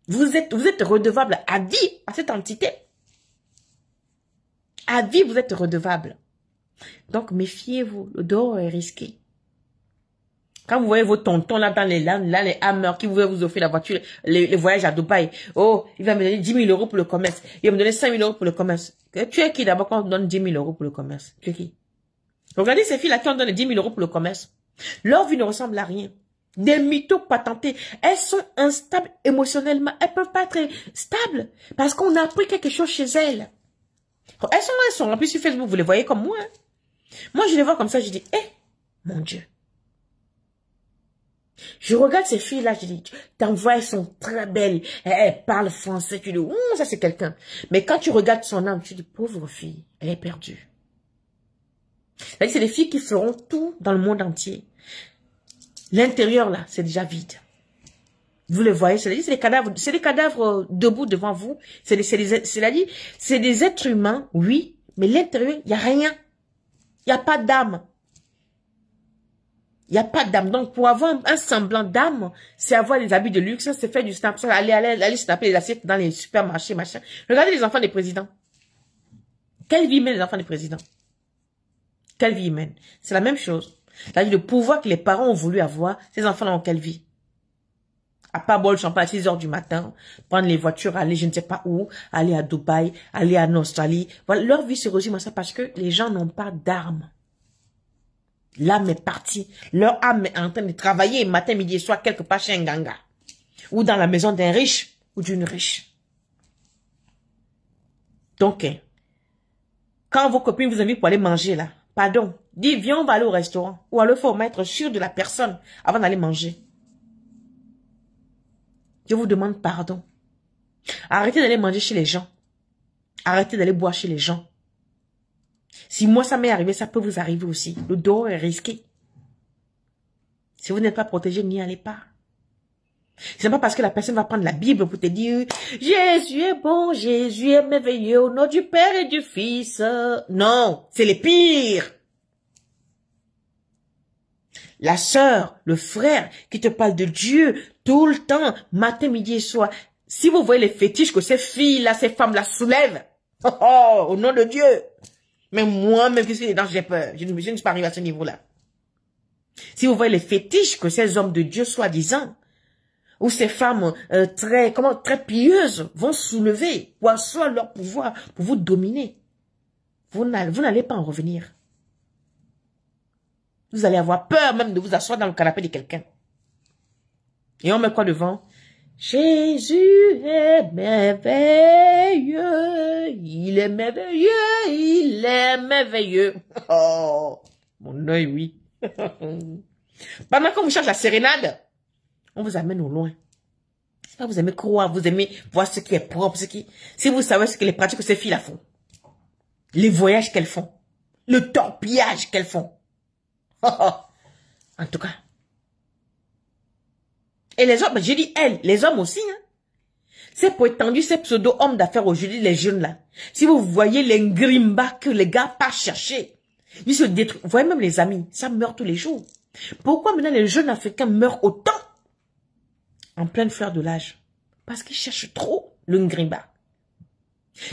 Vous êtes redevable à vie à cette entité. À vie, vous êtes redevable. Donc, méfiez-vous, le dehors est risqué. Quand vous voyez vos tontons là dans les hammers qui veulent vous offrir la voiture, les voyages à Dubaï. Oh, il va me donner 10 000 € pour le commerce. Il va me donner 5 000 € pour le commerce. Tu es qui d'abord quand on donne 10 000 € pour le commerce? Tu es qui? Regardez ces filles-là qui ont donné 10 000 € pour le commerce. Leur vie ne ressemble à rien. Des mythos patentés. Elles sont instables émotionnellement. Elles peuvent pas être stables. Parce qu'on a appris quelque chose chez elles. Elles sont remplies sur Facebook. Vous les voyez comme moi. Hein? Moi, je les vois comme ça. Je dis, mon Dieu. Je regarde ces filles-là, je dis, t'en vois, elles sont très belles, elles parlent français, tu dis, ça c'est quelqu'un. Mais quand tu regardes son âme, tu dis, pauvre fille, elle est perdue. C'est des filles qui feront tout dans le monde entier. L'intérieur, là, c'est déjà vide. Vous les voyez, c'est des cadavres debout devant vous. C'est des êtres humains, oui, mais l'intérieur, il n'y a rien. Il n'y a pas d'âme. Il n'y a pas d'âme. Donc, pour avoir un semblant d'âme, c'est avoir des habits de luxe, c'est faire du snap, aller snapper les assiettes dans les supermarchés, machin. Regardez les enfants des présidents. Quelle vie mènent les enfants des présidents? Quelle vie ils mènent? C'est la même chose. C'est-à-dire le pouvoir que les parents ont voulu avoir, ces enfants-là ont quelle vie? À part boire le champagne à 6 h du matin, prendre les voitures, aller je ne sais pas où, aller à Dubaï, aller en Australie. Voilà, leur vie se résume à ça parce que les gens n'ont pas d'armes. L'âme est partie. Leur âme est en train de travailler matin, midi et soir quelque part chez un ganga. Ou dans la maison d'un riche ou d'une riche. Donc, quand vos copines vous invitent pour aller manger là, pardon, dis viens on va aller au restaurant. Ou alors il faut être sûr de la personne avant d'aller manger. Je vous demande pardon. Arrêtez d'aller manger chez les gens. Arrêtez d'aller boire chez les gens. Si moi ça m'est arrivé, ça peut vous arriver aussi. Le dehors est risqué. Si vous n'êtes pas protégé, n'y allez pas. C'est pas parce que la personne va prendre la Bible pour te dire Jésus est bon, Jésus est merveilleux, au nom du Père et du Fils. Non, c'est les pires. La sœur, le frère qui te parle de Dieu tout le temps, matin, midi et soir. Si vous voyez les fétiches que ces filles-là, ces femmes-là soulèvent, au nom de Dieu. Mais moi, même si c'est dedans, j'ai peur. Je ne suis pas arrivé à ce niveau-là. Si vous voyez les fétiches que ces hommes de Dieu soi-disant, ou ces femmes très pieuses vont soulever pour asseoir leur pouvoir, pour vous dominer, vous n'allez pas en revenir. Vous allez avoir peur même de vous asseoir dans le canapé de quelqu'un. Et on met quoi devant? Jésus est merveilleux, il est merveilleux, il est merveilleux. Oh, mon œil, oui. Pendant qu'on vous cherche la sérénade, on vous amène au loin. C'est pas vous aimez croire, vous aimez voir ce qui est propre, si vous savez ce que les pratiques que ces filles-là font, les voyages qu'elles font, le torpillage qu'elles font. En tout cas. Et les hommes, j'ai dit elles, les hommes aussi, hein. C'est prétendu, ces pseudo-hommes d'affaires aujourd'hui, les jeunes là. Si vous voyez les grimbas que les gars passent chercher, ils se détruisent. Vous voyez même les amis, ça meurt tous les jours. Pourquoi maintenant les jeunes Africains meurent autant en pleine fleur de l'âge? Parce qu'ils cherchent trop le ngrimba.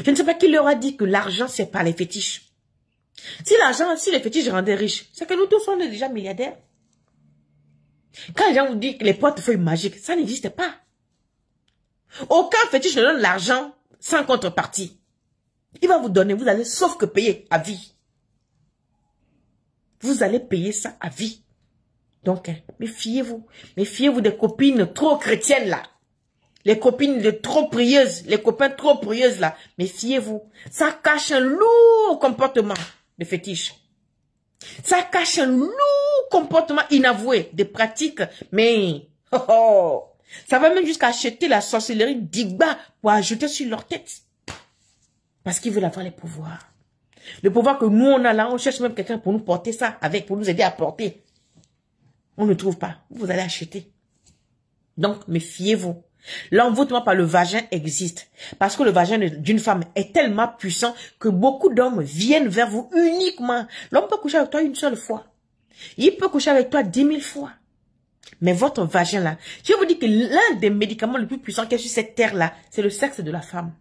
Je ne sais pas qui leur a dit que l'argent, c'est pas les fétiches. Si les fétiches rendaient riches, c'est que nous tous, on est déjà milliardaires. Quand les gens vous disent que les portefeuilles magiques, ça n'existe pas. Aucun fétiche ne donne l'argent sans contrepartie. Il va vous donner, vous allez sauf que payer à vie. Vous allez payer ça à vie. Donc, méfiez-vous. Méfiez-vous des copines trop chrétiennes là. Les copines trop prieuses, les copains trop prieuses là. Méfiez-vous. Ça cache un lourd comportement de fétiche. Ça cache un lourd comportement inavoué de pratiques. Mais, ça va même jusqu'à acheter la sorcellerie d'Igba pour ajouter sur leur tête. Parce qu'ils veulent avoir les pouvoirs. Le pouvoir que nous on a là, on cherche même quelqu'un pour nous porter ça avec, pour nous aider à porter. On ne trouve pas. Vous allez acheter. Donc, méfiez-vous. L'envoûtement par le vagin existe. Parce que le vagin d'une femme est tellement puissant que beaucoup d'hommes viennent vers vous uniquement. L'homme peut coucher avec toi une seule fois. Il peut coucher avec toi 10 000 fois. Mais votre vagin là, je vous dis que l'un des médicaments les plus puissants qu'il y a sur cette terre là, c'est le sexe de la femme.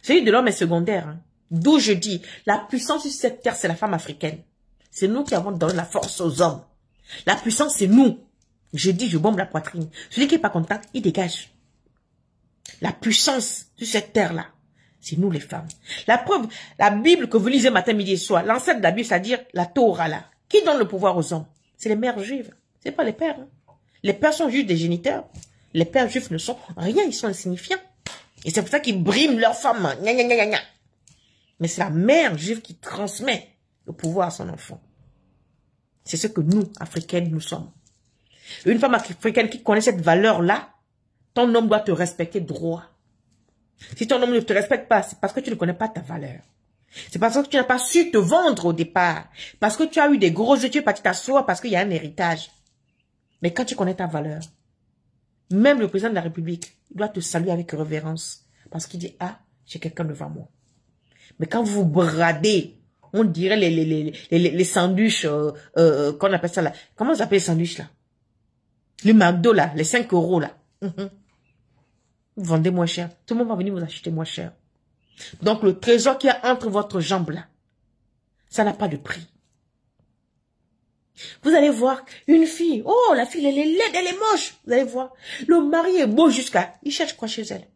Celui de l'homme est secondaire. Hein. D'où je dis, la puissance sur cette terre, c'est la femme africaine. C'est nous qui avons donné la force aux hommes. La puissance, c'est nous. Je dis, je bombe la poitrine. Celui qui n'est pas content, il dégage. La puissance sur cette terre-là, c'est nous les femmes. La preuve, la Bible que vous lisez matin, midi et soir, l'ancêtre de la Bible, c'est-à-dire la Torah là, qui donne le pouvoir aux hommes? C'est les mères juives. C'est pas les pères. Hein. Les pères sont juste des géniteurs. Les pères juifs ne sont rien, ils sont insignifiants. Et c'est pour ça qu'ils briment leurs femmes. Gna, gna, gna, gna. Mais c'est la mère juive qui transmet le pouvoir à son enfant. C'est ce que nous, Africaines, nous sommes. Une femme africaine qui connaît cette valeur-là, ton homme doit te respecter droit. Si ton homme ne te respecte pas, c'est parce que tu ne connais pas ta valeur. C'est parce que tu n'as pas su te vendre au départ. Parce que tu as eu des gros yeux, tu es parti t'asseoir parce qu'il y a un héritage. Mais quand tu connais ta valeur, même le président de la République, il doit te saluer avec révérence. Parce qu'il dit, ah, j'ai quelqu'un devant moi. Mais quand vous bradez, on dirait les sandwichs, qu'on appelle ça là. Comment vous appelez les sandwichs là? Le McDo là, les 5 € là. Vous vendez moins cher. Tout le monde va venir vous acheter moins cher. Donc le trésor qui est entre votre jambe là, ça n'a pas de prix. Vous allez voir une fille, oh la fille elle est laide, elle est moche. Vous allez voir, le mari est beau jusqu'à, il cherche quoi chez elle?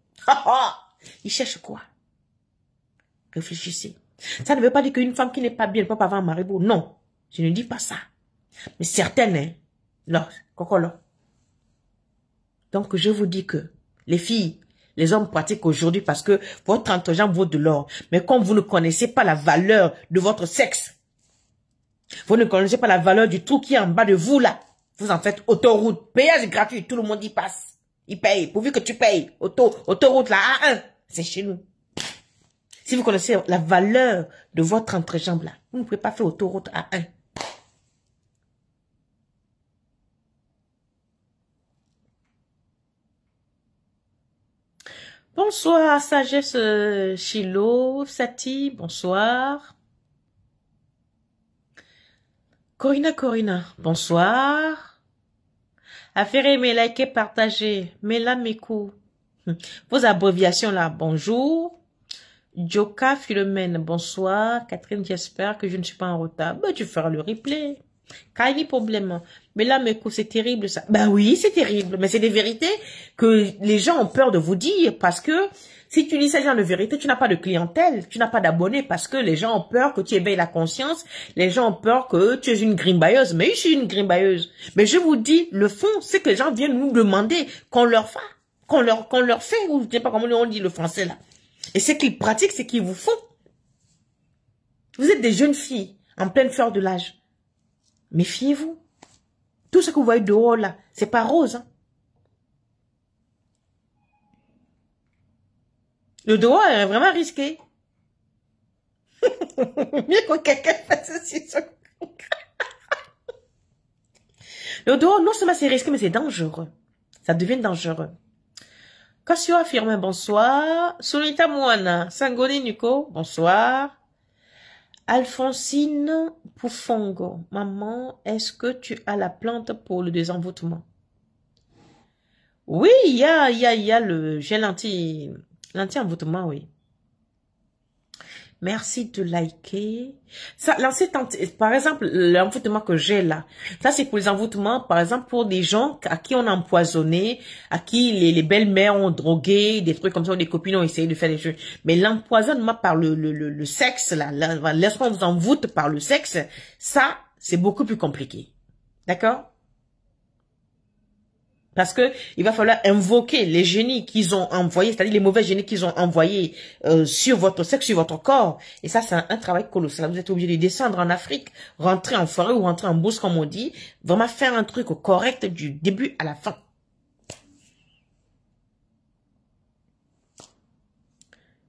Il cherche quoi? Réfléchissez. Ça ne veut pas dire qu'une femme qui n'est pas bien ne peut pas avoir un mari beau. Non, je ne dis pas ça. Mais certaines, hein, là, coco là. Donc je vous dis que les filles, les hommes pratiquent aujourd'hui parce que votre entregent vaut de l'or. Mais comme vous ne connaissez pas la valeur de votre sexe, vous ne connaissez pas la valeur du trou qui est en bas de vous là, vous en faites autoroute, péage gratuit, tout le monde y passe. Il paye, pourvu que tu payes. Autoroute là, A1, c'est chez nous. Si vous connaissez la valeur de votre entrejambe là, vous ne pouvez pas faire autoroute A1. Bonsoir, Sagesse Chilo, Sati, bonsoir. Corina, bonsoir. Affaire aimer, liker, partager. Mela Mekou. Vos abréviations là, bonjour. Joka Philomène, bonsoir. Catherine, j'espère que je ne suis pas en retard. Ben, tu feras le replay. Quel problème? Mais là, mais c'est terrible ça. Ben oui, c'est terrible. Mais c'est des vérités que les gens ont peur de vous dire parce que si tu dis ces gens de vérité, tu n'as pas de clientèle, tu n'as pas d'abonnés parce que les gens ont peur que tu éveilles la conscience, les gens ont peur que tu es une grimbailleuse. Mais je suis une grimbailleuse. Mais je vous dis, le fond, c'est que les gens viennent nous demander qu'on leur fasse, qu'on leur fait, ou je ne sais pas comment on dit le français là. Et ce qu'ils pratiquent, c'est qu'ils vous font. Vous êtes des jeunes filles en pleine fleur de l'âge. Méfiez-vous. Tout ce que vous voyez dehors là, c'est pas rose. Hein. Le dehors est vraiment risqué. Mieux que quelqu'un fasse ceci. Le dehors, non seulement c'est risqué, mais c'est dangereux. Ça devient dangereux. Cassio affirme bonsoir. Sonita Moana. Sangoni Nico, bonsoir. Alphonsine Poufongo. Maman, est-ce que tu as la plante pour le désenvoûtement? Oui, il y a le gel l'anti-envoûtement, oui. Merci de liker. Ça, par exemple, l'envoûtement que j'ai là, ça c'est pour les envoûtements, par exemple, pour des gens à qui on a empoisonné, à qui les belles-mères ont drogué, des trucs comme ça, ou des copines ont essayé de faire des choses. Mais l'empoisonnement par le sexe, là, lorsqu'on vous envoûte par le sexe, ça, c'est beaucoup plus compliqué. D'accord? Parce que il va falloir invoquer les génies qu'ils ont envoyés, c'est-à-dire les mauvais génies qu'ils ont envoyés sur votre sexe, sur votre corps. Et ça, c'est un travail colossal. Vous êtes obligé de descendre en Afrique, rentrer en forêt ou rentrer en bourse, comme on dit. Vraiment faire un truc correct du début à la fin.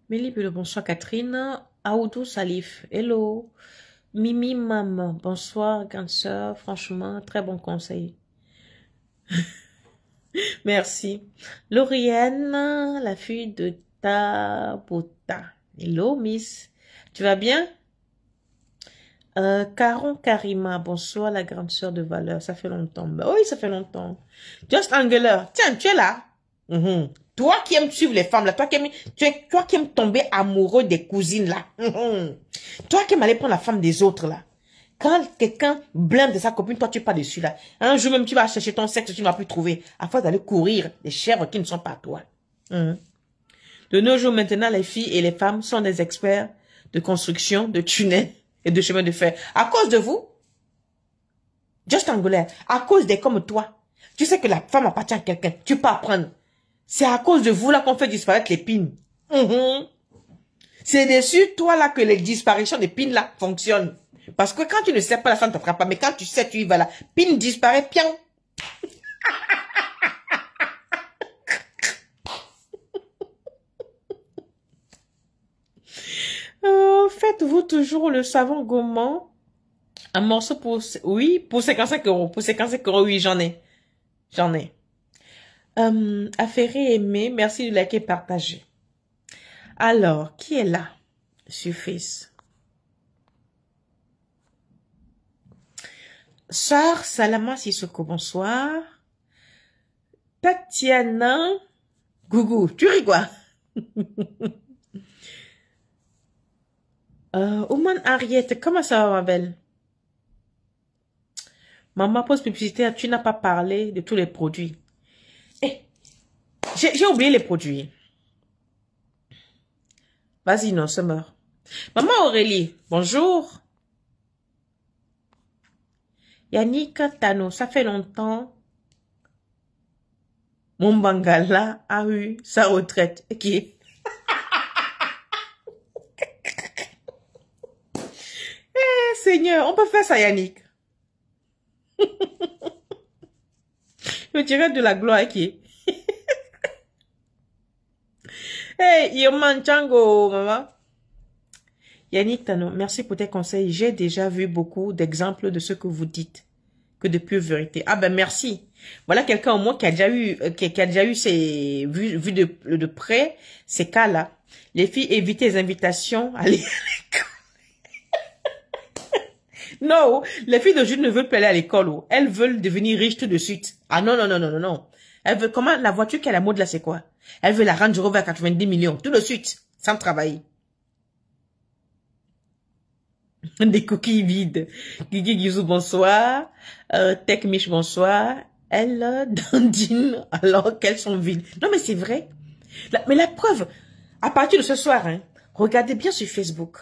Mélie, bonsoir Catherine. Aoudou Salif, hello. Mimi Mam, bonsoir grande sœur. Franchement, très bon conseil. Merci. Lauriane, la fille de Tabota. Hello, Miss. Tu vas bien? Caron Karima, bonsoir, la grande sœur de valeur. Ça fait longtemps. Ben oui, ça fait longtemps. Just Angela. Tiens, tu es là. Toi qui aimes suivre les femmes, là. Toi qui aimes tomber amoureux des cousines, là. Toi qui aimes aller prendre la femme des autres, là. Quand quelqu'un blinde de sa copine, toi, tu n'es pas dessus, là. Un jour même, tu vas chercher ton sexe, tu ne vas plus trouver. À force d'aller courir des chèvres qui ne sont pas toi. De nos jours, maintenant, les filles et les femmes sont des experts de construction, de tunnels et de chemins de fer. À cause de vous, Just Angolaire, à cause des comme toi, tu sais que la femme appartient à quelqu'un. Tu peux apprendre. C'est à cause de vous, là, qu'on fait disparaître les pines. C'est dessus, toi, là, que les disparitions des pines, là, fonctionnent. Parce que quand tu ne sais pas, la femme ne te fera pas. Mais quand tu sais, tu y vas là. Pin disparaît, pian. Faites-vous toujours le savon gourmand? Un morceau pour... Oui, pour 55 euros. Pour 55 euros, oui, j'en ai. J'en ai. Affairé, aimé. Merci de liker et partager. Alors, qui est là? Sur Face. Sœur Salama Sissoko, bonsoir. Tatiana Gougou, tu ris quoi? Oman Ariette, comment ça va ma belle? Maman pose publicité, tu n'as pas parlé de tous les produits. Eh, j'ai oublié les produits. Vas-y, non, ça meurt. Maman Aurélie, bonjour. Yannick Tano, ça fait longtemps. Mon Bangala a eu sa retraite. Ok. Seigneur, on peut faire ça, Yannick. Je dirais de la gloire qui. Hey, Yoman Chango, maman. Yannick Tano, merci pour tes conseils. J'ai déjà vu beaucoup d'exemples de ce que vous dites, que de pure vérité. Ah ben merci. Voilà quelqu'un au moins qui a déjà eu, ces vu de près ces cas-là. Les filles, évitez les invitations. Allez à l'école. Non, les filles d'aujourd'hui ne veulent plus aller à l'école. Elles veulent devenir riches tout de suite. Ah non, non, non, non, non, non. Elles veulent, comment, la voiture qui est à la mode là, c'est quoi? Elles veulent la Range Rover à 90 millions, tout de suite, sans travailler. Des coquilles vides. Guigui Guizou, bonsoir. Tech Mich, bonsoir. Elles dandinent alors qu'elles sont vides. Non, mais c'est vrai. Mais la preuve, à partir de ce soir, hein, regardez bien sur Facebook.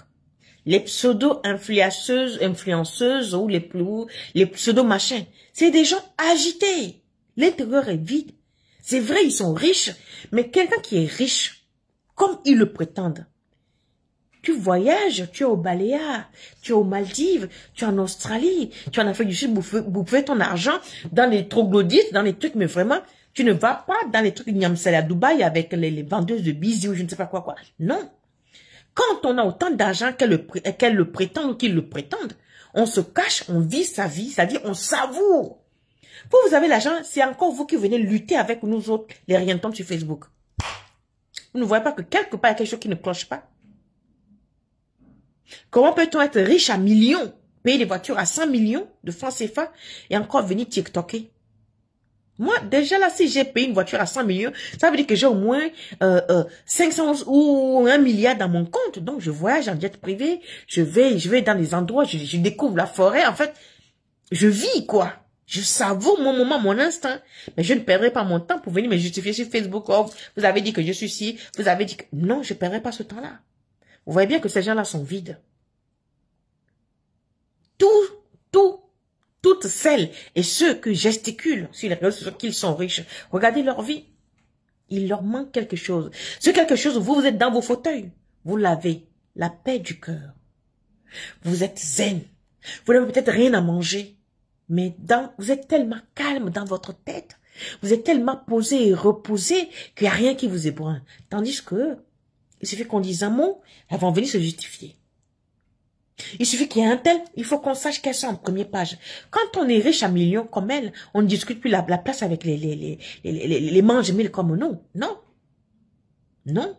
Les pseudo-influenceuses ou les pseudo-machins, c'est des gens agités. L'intérieur est vide. C'est vrai, ils sont riches, mais quelqu'un qui est riche, comme ils le prétendent, tu voyages, tu es au Baléares, tu es aux Maldives, tu es en Australie, tu es en Afrique du Sud, bouffer ton argent dans les troglodytes, dans les trucs, mais vraiment, tu ne vas pas dans les trucs Niamsel à Dubaï avec les vendeuses de bisous ou je ne sais pas quoi. Non. Quand on a autant d'argent qu'elle le prétend ou qu'ils le prétendent, on se cache, on vit sa vie, c'est-à-dire on savoure. Vous avez l'argent, c'est encore vous qui venez lutter avec nous autres, les rientons sur Facebook. Vous ne voyez pas que quelque part, il y a quelque chose qui ne cloche pas? Comment peut-on être riche à millions, payer des voitures à 100 millions de francs CFA et encore venir TikToker? Moi, déjà là, si j'ai payé une voiture à 100 millions, ça veut dire que j'ai au moins 500 ou 1 milliard dans mon compte. Donc, je voyage en jet privé, je vais dans les endroits, je découvre la forêt. En fait, je vis, quoi. Je savoure mon moment, mon instant. Mais je ne perdrai pas mon temps pour venir me justifier sur Facebook. Oh, vous avez dit que je suis ci, vous avez dit que... Non, je ne perdrai pas ce temps-là. Vous voyez bien que ces gens-là sont vides. Toutes celles et ceux que gesticulent sur les réseaux sociaux qu'ils sont riches, regardez leur vie. Il leur manque quelque chose. Ce quelque chose, vous êtes dans vos fauteuils. Vous l'avez. La paix du cœur. Vous êtes zen. Vous n'avez peut-être rien à manger. Mais vous êtes tellement calme dans votre tête. Vous êtes tellement posé et reposé qu'il n'y a rien qui vous ébranle. Tandis que, il suffit qu'on dise un mot, elles vont venir se justifier. Il suffit qu'il y ait un tel, il faut qu'on sache qu'elles sont en première page. Quand on est riche à millions comme elle, on ne discute plus la place avec les mange-mille comme nous. Non. Non.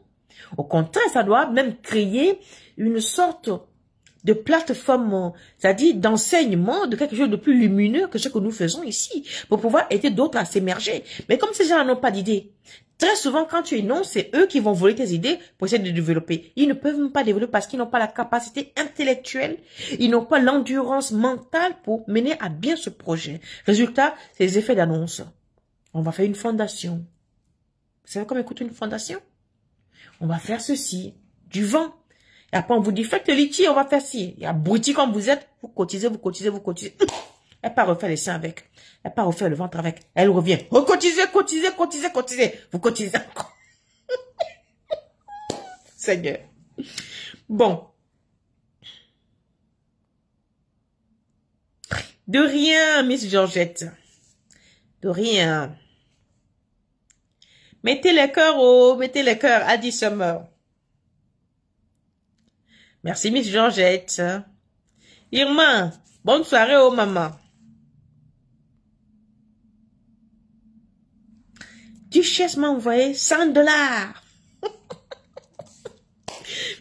Au contraire, ça doit même créer une sorte de plateforme, c'est-à-dire d'enseignement, de quelque chose de plus lumineux que ce que nous faisons ici, pour pouvoir aider d'autres à s'émerger. Mais comme ces gens n'ont pas d'idées, très souvent, quand tu énonces, c'est eux qui vont voler tes idées pour essayer de développer. Ils ne peuvent même pas développer parce qu'ils n'ont pas la capacité intellectuelle, ils n'ont pas l'endurance mentale pour mener à bien ce projet. Résultat, c'est les effets d'annonce. On va faire une fondation. Vous savez comment écoute une fondation? On va faire ceci, du vent. Et après, on vous dit, faites le litchi, on va faire ci. Et abruti comme vous êtes, vous cotisez, vous cotisez, vous cotisez. Elle part refaire les seins avec. Elle part refaire le ventre avec. Elle revient. Recotisez, cotisez, cotisez, cotisez. Vous cotisez encore. Seigneur. Bon. De rien, Miss Georgette. De rien. Mettez les cœurs haut, mettez les cœurs. Adi Summer. Merci, Miss Georgette. Irma, bonne soirée, oh maman. Duchesse m'a envoyé 100 $.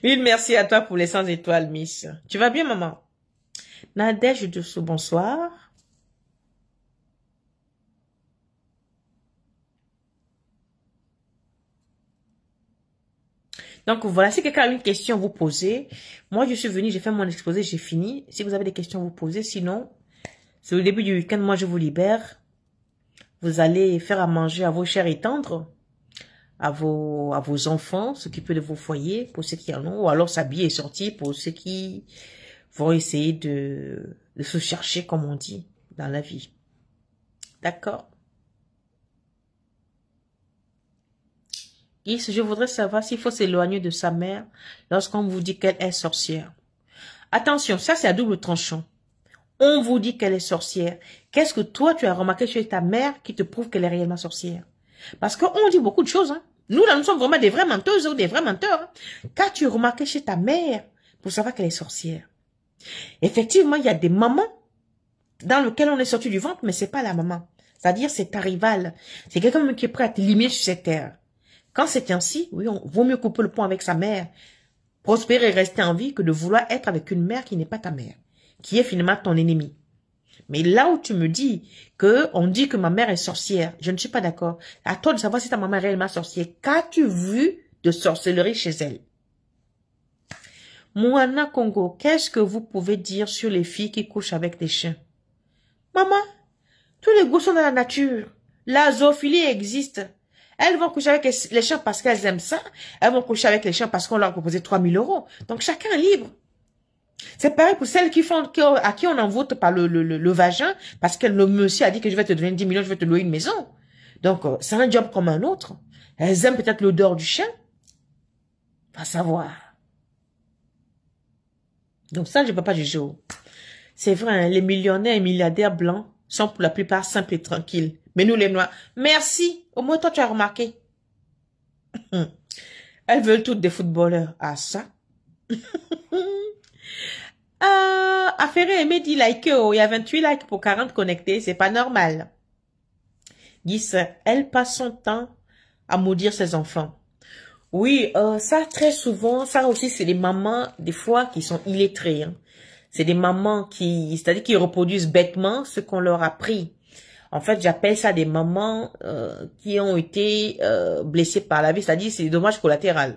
Mille merci à toi pour les 100 étoiles, Miss. Tu vas bien, maman? Nadège dessous, bonsoir. Donc voilà, si quelqu'un a une question à vous poser, moi je suis venue, j'ai fait mon exposé, j'ai fini. Si vous avez des questions à vous poser, sinon, c'est le début du week-end, moi je vous libère. Vous allez faire à manger à vos chers et tendres, à vos enfants, s'occuper de vos foyers, pour ceux qui en ont, ou alors s'habiller et sortir pour ceux qui vont essayer de se chercher, comme on dit, dans la vie. D'accord? Je voudrais savoir s'il faut s'éloigner de sa mère lorsqu'on vous dit qu'elle est sorcière. Attention, ça c'est à double tranchant. On vous dit qu'elle est sorcière. Qu'est-ce que toi tu as remarqué chez ta mère qui te prouve qu'elle est réellement sorcière? Parce qu'on dit beaucoup de choses. Hein. Nous là, nous sommes vraiment des vraies menteuses ou des vrais menteurs. Hein. Qu'as-tu remarqué chez ta mère pour savoir qu'elle est sorcière? Effectivement, il y a des mamans dans lesquelles on est sorti du ventre, mais c'est pas la maman. C'est-à-dire c'est ta rivale. C'est quelqu'un qui est prêt à t'éliminer sur cette terre. Quand c'est ainsi, oui, on vaut mieux couper le pont avec sa mère, prospérer et rester en vie que de vouloir être avec une mère qui n'est pas ta mère, qui est finalement ton ennemi. Mais là où tu me dis on dit que ma mère est sorcière, je ne suis pas d'accord. À toi de savoir si ta maman est réellement sorcière. Qu'as-tu vu de sorcellerie chez elle? Moana Congo, qu'est-ce que vous pouvez dire sur les filles qui couchent avec des chiens? Maman, tous les goûts sont dans la nature. La zoophilie existe. Elles vont coucher avec les chiens parce qu'elles aiment ça. Elles vont coucher avec les chiens parce qu'on leur a proposé 3000 €. Donc chacun est libre. C'est pareil pour celles à qui on envoûte par le vagin parce que le monsieur a dit que je vais te donner 10 millions, je vais te louer une maison. Donc c'est un job comme un autre. Elles aiment peut-être l'odeur du chien. Va savoir. Donc ça, je ne peux pas juger. C'est vrai, hein, les millionnaires et milliardaires blancs sont pour la plupart simples et tranquilles. Mais nous, les noirs, merci. Au moins, toi, tu as remarqué. Elles veulent toutes des footballeurs. Ah, ça. Affaire aimé dit like. Oh, il y a 28 likes pour 40 connectés. C'est pas normal. Guis, elle passe son temps à maudire ses enfants. Oui, ça très souvent, ça aussi c'est des mamans des fois qui sont illettrées. Hein. C'est des mamans c'est-à-dire qui reproduisent bêtement ce qu'on leur a appris. En fait, j'appelle ça des mamans qui ont été blessées par la vie, c'est-à-dire c'est des dommages collatéraux.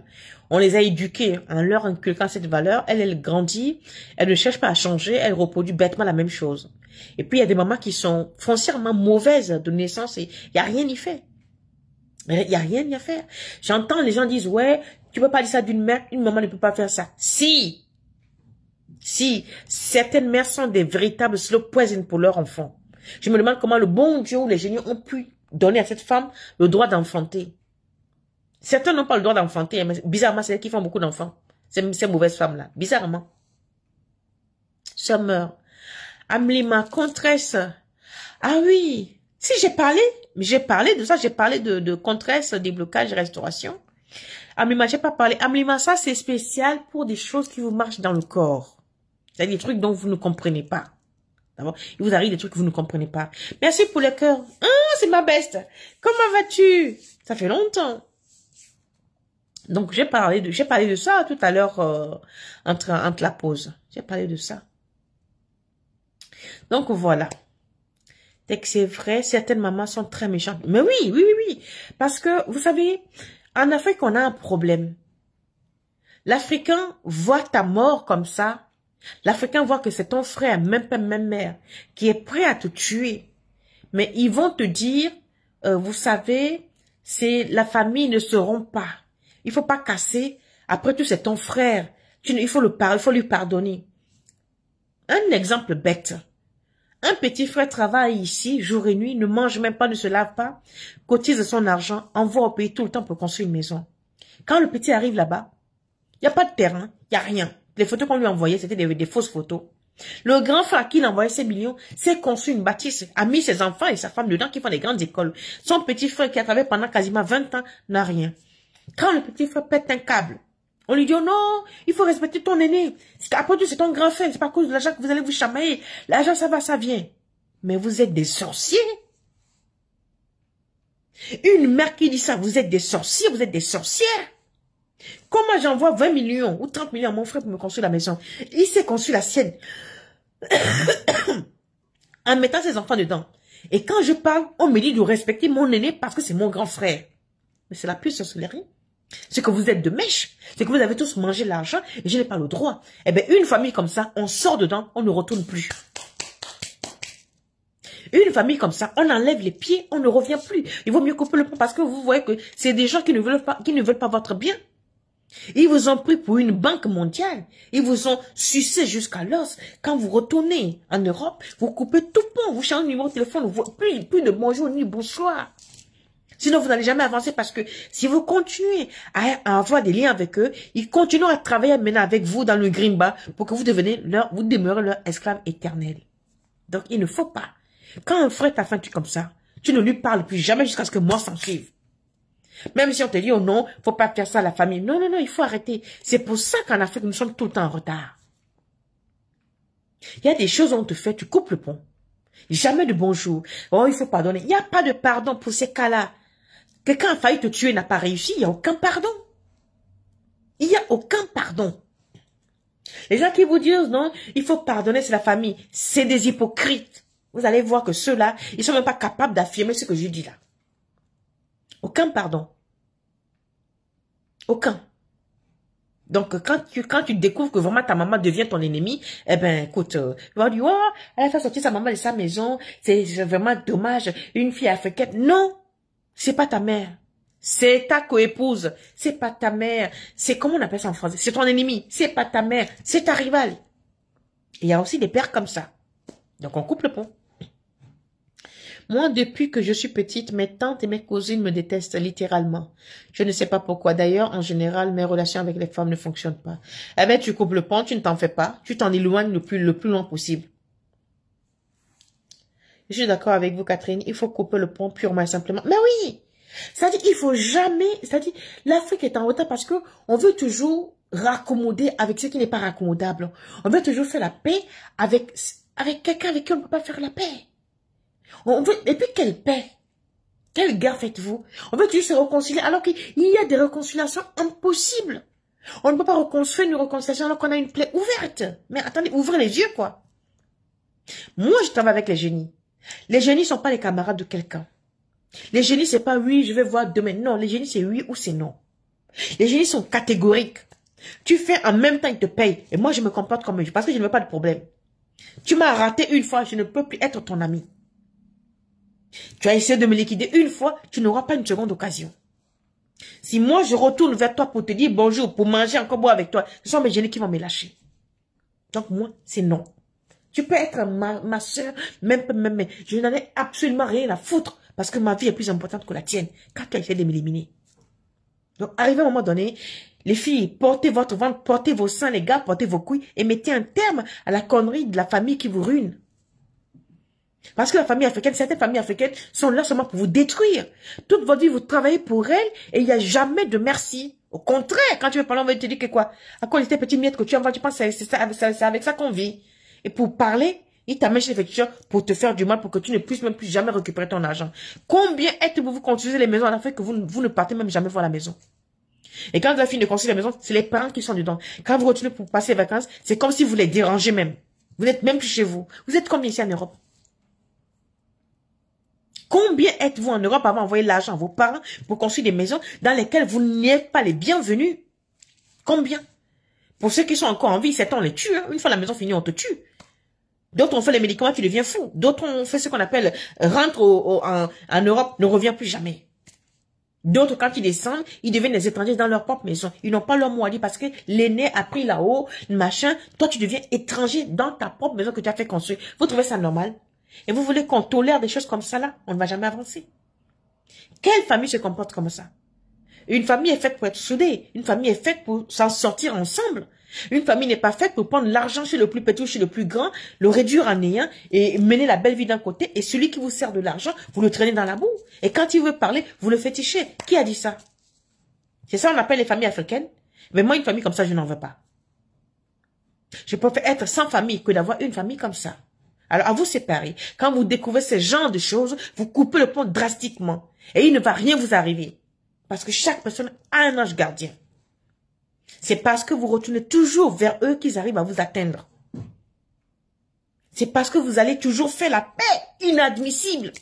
On les a éduquées en leur inculquant cette valeur, elle grandit, elle ne cherche pas à changer, elle reproduit bêtement la même chose. Et puis il y a des mamans qui sont foncièrement mauvaises de naissance et il n'y a rien y fait. Il n'y a rien à faire. J'entends les gens disent, ouais, tu peux pas dire ça d'une mère, une maman ne peut pas faire ça. Si, certaines mères sont des véritables slow poison pour leurs enfants. Je me demande comment le bon Dieu ou les génies ont pu donner à cette femme le droit d'enfanter. Certains n'ont pas le droit d'enfanter, mais bizarrement, c'est elles qui font beaucoup d'enfants. Ces mauvaises femmes-là. Bizarrement. Summer. Amlima, contresse. Ah oui. Si j'ai parlé de ça, j'ai parlé de contresse, déblocage, restauration. Amlima, j'ai pas parlé. Amlima, ça c'est spécial pour des choses qui vous marchent dans le corps. C'est-à-dire des trucs dont vous ne comprenez pas. D'abord, il vous arrive des trucs que vous ne comprenez pas. Merci pour les cœurs. Ah, c'est ma beste. Comment vas-tu? Ça fait longtemps. Donc j'ai parlé de ça tout à l'heure entre la pause. J'ai parlé de ça. Donc voilà. Dès que c'est vrai, certaines mamans sont très méchantes. Mais oui. Parce que, vous savez, en Afrique, on a un problème. L'Africain voit ta mort comme ça. L'Africain voit que c'est ton frère, même père, même mère, qui est prêt à te tuer. Mais ils vont te dire, vous savez, la famille ne se rompt pas. Il faut pas casser. Après tout, c'est ton frère. Il faut lui pardonner. Un exemple bête. Un petit frère travaille ici, jour et nuit, ne mange même pas, ne se lave pas, cotise son argent, envoie au pays tout le temps pour construire une maison. Quand le petit arrive là-bas, il n'y a pas de terrain, il n'y a rien. Les photos qu'on lui envoyait, c'était des fausses photos. Le grand frère qui l'envoyait ses millions, s'est construit une bâtisse, a mis ses enfants et sa femme dedans qui font des grandes écoles. Son petit frère qui a travaillé pendant quasiment 20 ans n'a rien. Quand le petit frère pète un câble, on lui dit, oh non, il faut respecter ton aîné. Après tout, c'est ton grand frère. C'est pas à cause de l'argent que vous allez vous chamailler. L'argent, ça va, ça vient. Mais vous êtes des sorciers. Une mère qui dit ça, vous êtes des sorciers, vous êtes des sorcières. Comment j'envoie 20 millions ou 30 millions à mon frère pour me construire la maison? Il s'est construit la sienne. En mettant ses enfants dedans. Et quand je parle, on me dit de respecter mon aîné parce que c'est mon grand frère. Mais c'est la pure sorcellerie. C'est que vous êtes de mèche. C'est que vous avez tous mangé l'argent et je n'ai pas le droit. Eh bien, une famille comme ça, on sort dedans, on ne retourne plus. Une famille comme ça, on enlève les pieds, on ne revient plus. Il vaut mieux couper le pont parce que vous voyez que c'est des gens qui ne veulent pas votre bien. Ils vous ont pris pour une banque mondiale. Ils vous ont sucé jusqu'à l'os. Quand vous retournez en Europe, vous coupez tout pont, vous changez de numéro de téléphone, plus de bonjour ni bonsoir. Sinon, vous n'allez jamais avancer parce que si vous continuez à avoir des liens avec eux, ils continuent à travailler maintenant avec vous dans le Grimba pour que vous demeurez leur esclave éternel. Donc, il ne faut pas. Quand un frère t'a fait un truc comme ça, tu ne lui parles plus jamais jusqu'à ce que moi s'en suive. Même si on te dit, oh non, faut pas faire ça à la famille. Non, il faut arrêter. C'est pour ça qu'en Afrique, nous sommes tout le temps en retard. Il y a des choses où on te fait, tu coupes le pont. Jamais de bonjour. Oh, il faut pardonner. Il n'y a pas de pardon pour ces cas-là. Quelqu'un a failli te tuer, n'a pas réussi, il n'y a aucun pardon. Il n'y a aucun pardon. Les gens qui vous disent, non, il faut pardonner, c'est la famille. C'est des hypocrites. Vous allez voir que ceux-là, ils ne sont même pas capables d'affirmer ce que je dis là. Aucun pardon. Aucun. Donc, quand tu découvres que vraiment ta maman devient ton ennemi, eh ben, écoute, tu vas dire, oh, elle a fait sortir sa maman de sa maison, c'est vraiment dommage, une fille africaine. Non, c'est pas ta mère. C'est ta coépouse. C'est pas ta mère. C'est, comment on appelle ça en français? C'est ton ennemi. C'est pas ta mère. C'est ta rivale. Il y a aussi des pères comme ça. Donc, on coupe le pont. Moi, depuis que je suis petite, mes tantes et mes cousines me détestent littéralement. Je ne sais pas pourquoi. D'ailleurs, en général, mes relations avec les femmes ne fonctionnent pas. Eh bien, tu coupes le pont, tu ne t'en fais pas. Tu t'en éloignes le plus loin possible. Je suis d'accord avec vous, Catherine. Il faut couper le pont purement et simplement. Mais oui! C'est-à-dire, il faut jamais... C'est-à-dire, l'Afrique est en retard parce que on veut toujours raccommoder avec ce qui n'est pas raccommodable. On veut toujours faire la paix avec quelqu'un avec qui on ne peut pas faire la paix. Et puis, quelle paix? Quelle guerre faites-vous? On veut toujours se réconcilier alors qu'il y a des réconciliations impossibles. On ne peut pas reconstruire une réconciliation alors qu'on a une plaie ouverte. Mais attendez, ouvrez les yeux, quoi. Moi, je travaille avec les génies. Les génies ne sont pas les camarades de quelqu'un. Les génies, c'est pas oui, je vais voir demain. Non, les génies, c'est oui ou c'est non. Les génies sont catégoriques. Tu fais en même temps, ils te payent. Et moi, je me comporte comme eux parce que je ne veux pas de problème. Tu m'as raté une fois, je ne peux plus être ton ami. Tu as essayé de me liquider une fois, tu n'auras pas une seconde occasion. Si moi, je retourne vers toi pour te dire bonjour, pour manger encore boire avec toi, ce sont mes génies qui vont me lâcher. Donc moi, c'est non. Tu peux être ma soeur, même, je n'en ai absolument rien à foutre parce que ma vie est plus importante que la tienne quand tu as essayé de m'éliminer. Donc, arrivé à un moment donné, les filles, portez votre ventre, portez vos seins, les gars, portez vos couilles et mettez un terme à la connerie de la famille qui vous ruine. Parce que la famille africaine, certaines familles africaines sont là seulement pour vous détruire. Toute votre vie, vous travaillez pour elles et il n'y a jamais de merci. Au contraire, quand tu veux parler, on va te dire que quoi? À quoi était petit miette que tu envoies, tu penses que c'est avec ça qu'on vit. Et pour parler, il t'amène chez l'effectueur pour te faire du mal, pour que tu ne puisses même plus jamais récupérer ton argent. Combien êtes-vous construisez les maisons en Afrique que vous ne partez même jamais voir la maison? Et quand vous avez fini de construire la maison, c'est les parents qui sont dedans. Quand vous retournez pour passer les vacances, c'est comme si vous les dérangez même. Vous n'êtes même plus chez vous. Vous êtes combien ici en Europe? Combien êtes-vous en Europe à avoir envoyé l'argent à vos parents pour construire des maisons dans lesquelles vous n'êtes pas les bienvenus? Combien? Pour ceux qui sont encore en vie, certains on les tue. Hein. Une fois la maison finie, on te tue. D'autres ont fait les médicaments, tu deviens fou. D'autres ont fait ce qu'on appelle rentre en Europe, ne revient plus jamais. D'autres, quand ils descendent, ils deviennent des étrangers dans leur propre maison. Ils n'ont pas leur mot à dire parce que l'aîné a pris là-haut, machin. Toi, tu deviens étranger dans ta propre maison que tu as fait construire. Vous trouvez ça normal? Et vous voulez qu'on tolère des choses comme ça là? On ne va jamais avancer. Quelle famille se comporte comme ça? Une famille est faite pour être soudée. Une famille est faite pour s'en sortir ensemble. Une famille n'est pas faite pour prendre l'argent chez le plus petit ou chez le plus grand, le réduire en néant et mener la belle vie d'un côté. Et celui qui vous sert de l'argent, vous le traînez dans la boue. Et quand il veut parler, vous le fétichez. Qui a dit ça? C'est ça qu'on appelle les familles africaines. Mais moi, une famille comme ça, je n'en veux pas. Je préfère être sans famille que d'avoir une famille comme ça. Alors, à vous séparer. Quand vous découvrez ce genre de choses, vous coupez le pont drastiquement. Et il ne va rien vous arriver. Parce que chaque personne a un ange gardien. C'est parce que vous retournez toujours vers eux qu'ils arrivent à vous atteindre. C'est parce que vous allez toujours faire la paix. Inadmissible.